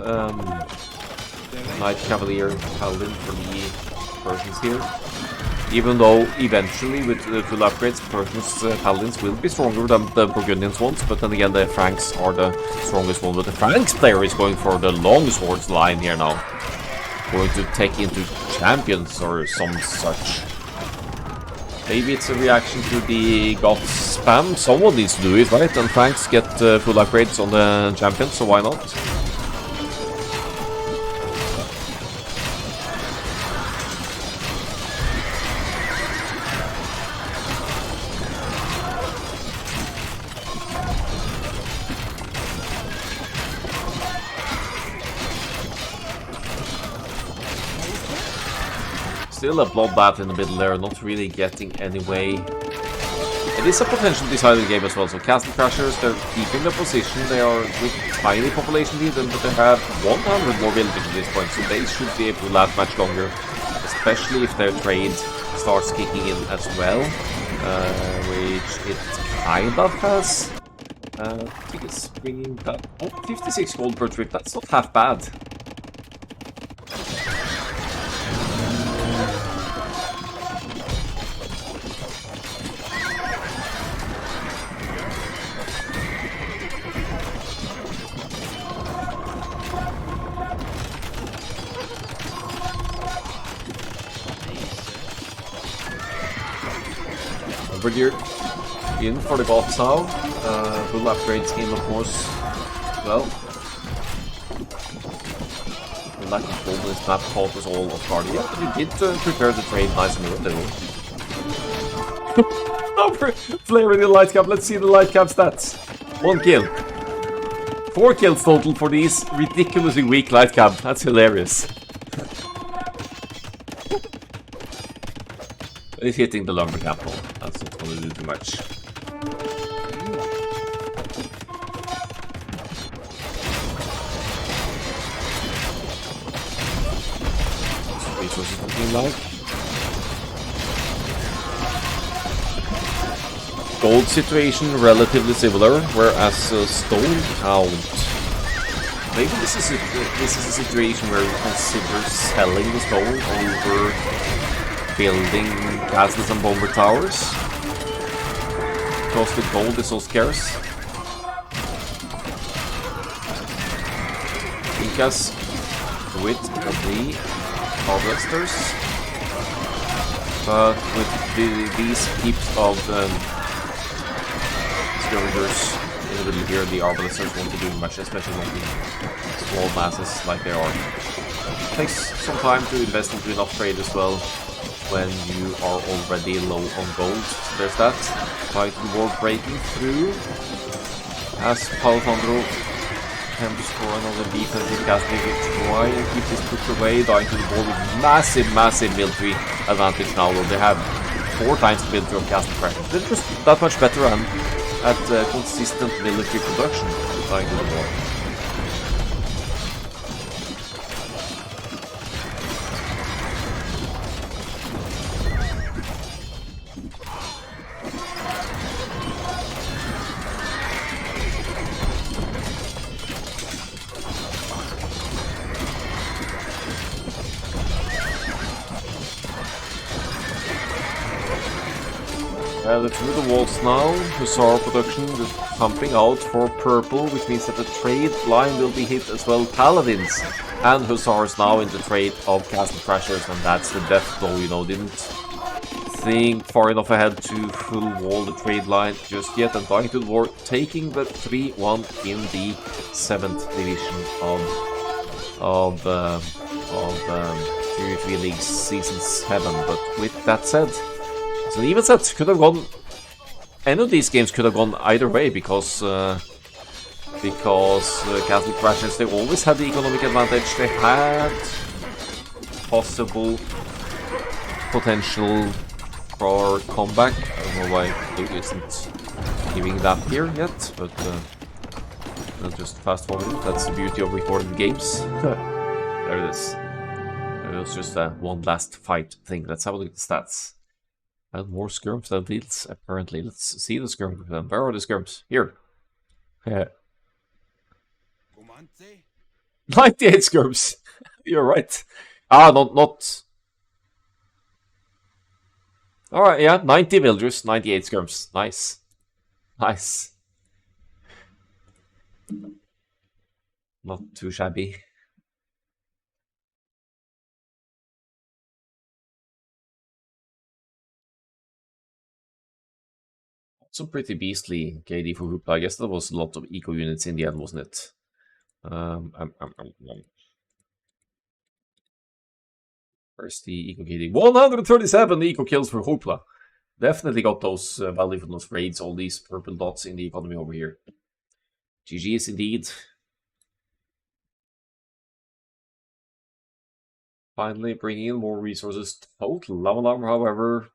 Knight Cavalier Paladin for the Persians here. Even though eventually with the full upgrades, Persian's paladins will be stronger than the Burgundians ones, but then again the Franks are the strongest one. But the Franks player is going for the long swords line here now. Going to take into champions or some such. Maybe it's a reaction to the goth spam. Someone needs to do it, right? And Franks get full upgrades on the champions, so why not? Still a bloodbath in the middle there, not really getting any way. It is a potential decided game as well, so Castle Crashers, they're keeping the position, they are with tiny population lead, but they have 100 more villagers at this point, so they should be able to last much longer, especially if their trade starts kicking in as well, which it kind of has. I think it's bringing that... Oh, 56 gold per trip, that's not half bad. Overgear in for the goths now. Full upgrade scheme, of course. Well, the lack of gold in this map caught us all off guard. Yeah, but we did prepare the trade nice and relatively. No, flaring the light cap. Let's see the light cap stats. 1 kill. 4 kills total for these ridiculously weak light cap. That's hilarious. He's hitting the lumber capital. That's not going to do too much. Resources looking like. Gold situation relatively similar, whereas stone out. Maybe this is a situation where you consider selling the stone over building castles and bomber towers, because the gold is so scarce. Incas with the harvesters, but with these heaps of skirmishers in the middle here, the harvesters won't be doing much, especially not in small masses like they are. It takes some time to invest into enough trade as well when you are already low on gold. So there's that. Titan Ward breaking through as Palatandro can score another defensive casting to try and keep this push away. Titan Ward with massive military advantage now, though they have 4 times the military of casting pressure. They're just that much better at consistent military production with Titan Ward. They're through the walls now. Hussar production is pumping out for purple, which means that the trade line will be hit as well. Paladins and Hussars now in the trade of Castle Crashers, and that's the death blow, you know. Didn't think far enough ahead to full wall the trade line just yet, and Dying to the War taking the 3-1 in the 7th division of 3 Leagues Season 7. But with that said, so even said, could have gone. Any of these games could have gone either way because Castle Crashers, they always had the economic advantage. They had possible potential for comeback. I don't know why Luke isn't giving that here yet, but I'll just fast forward it. That's the beauty of recording games. There it is. It was just one last fight thing. Let's have a look at the stats. And more skirms than fields, apparently. Let's see the skirms. Where are the skirms? Here. 98 skirms. You're right. Ah, not. Alright, yeah, 90 villagers, 98 skirms. Nice. Nice. Not too shabby. Some pretty beastly KD for Hoopla. I guess there was a lot of eco units in the end, wasn't it? Where's the eco KD? 137 eco kills for Hoopla. Definitely got those value from those raids, all these purple dots in the economy over here. GG's indeed. Finally bringing in more resources total. Lava Llama, however,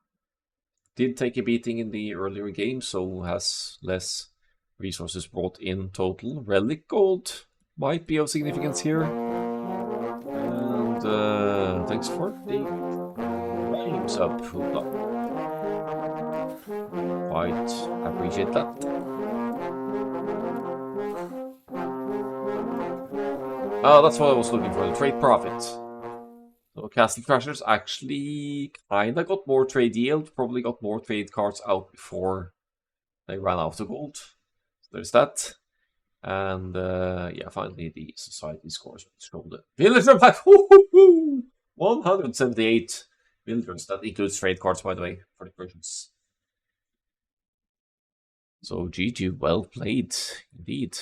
did take a beating in the earlier game, so has less resources brought in total. Relic gold might be of significance here. And thanks for the frames up, Hoopla. Quite appreciate that. Oh, that's what I was looking for, the trade profit. So Castle Crashers actually kinda got more trade yield, probably got more trade cards out before they ran out of gold. So there's that. And yeah, finally the society scores show the villager pack. 178 villagers. That includes trade cards, by the way, for the Persians. So GG, well played, indeed.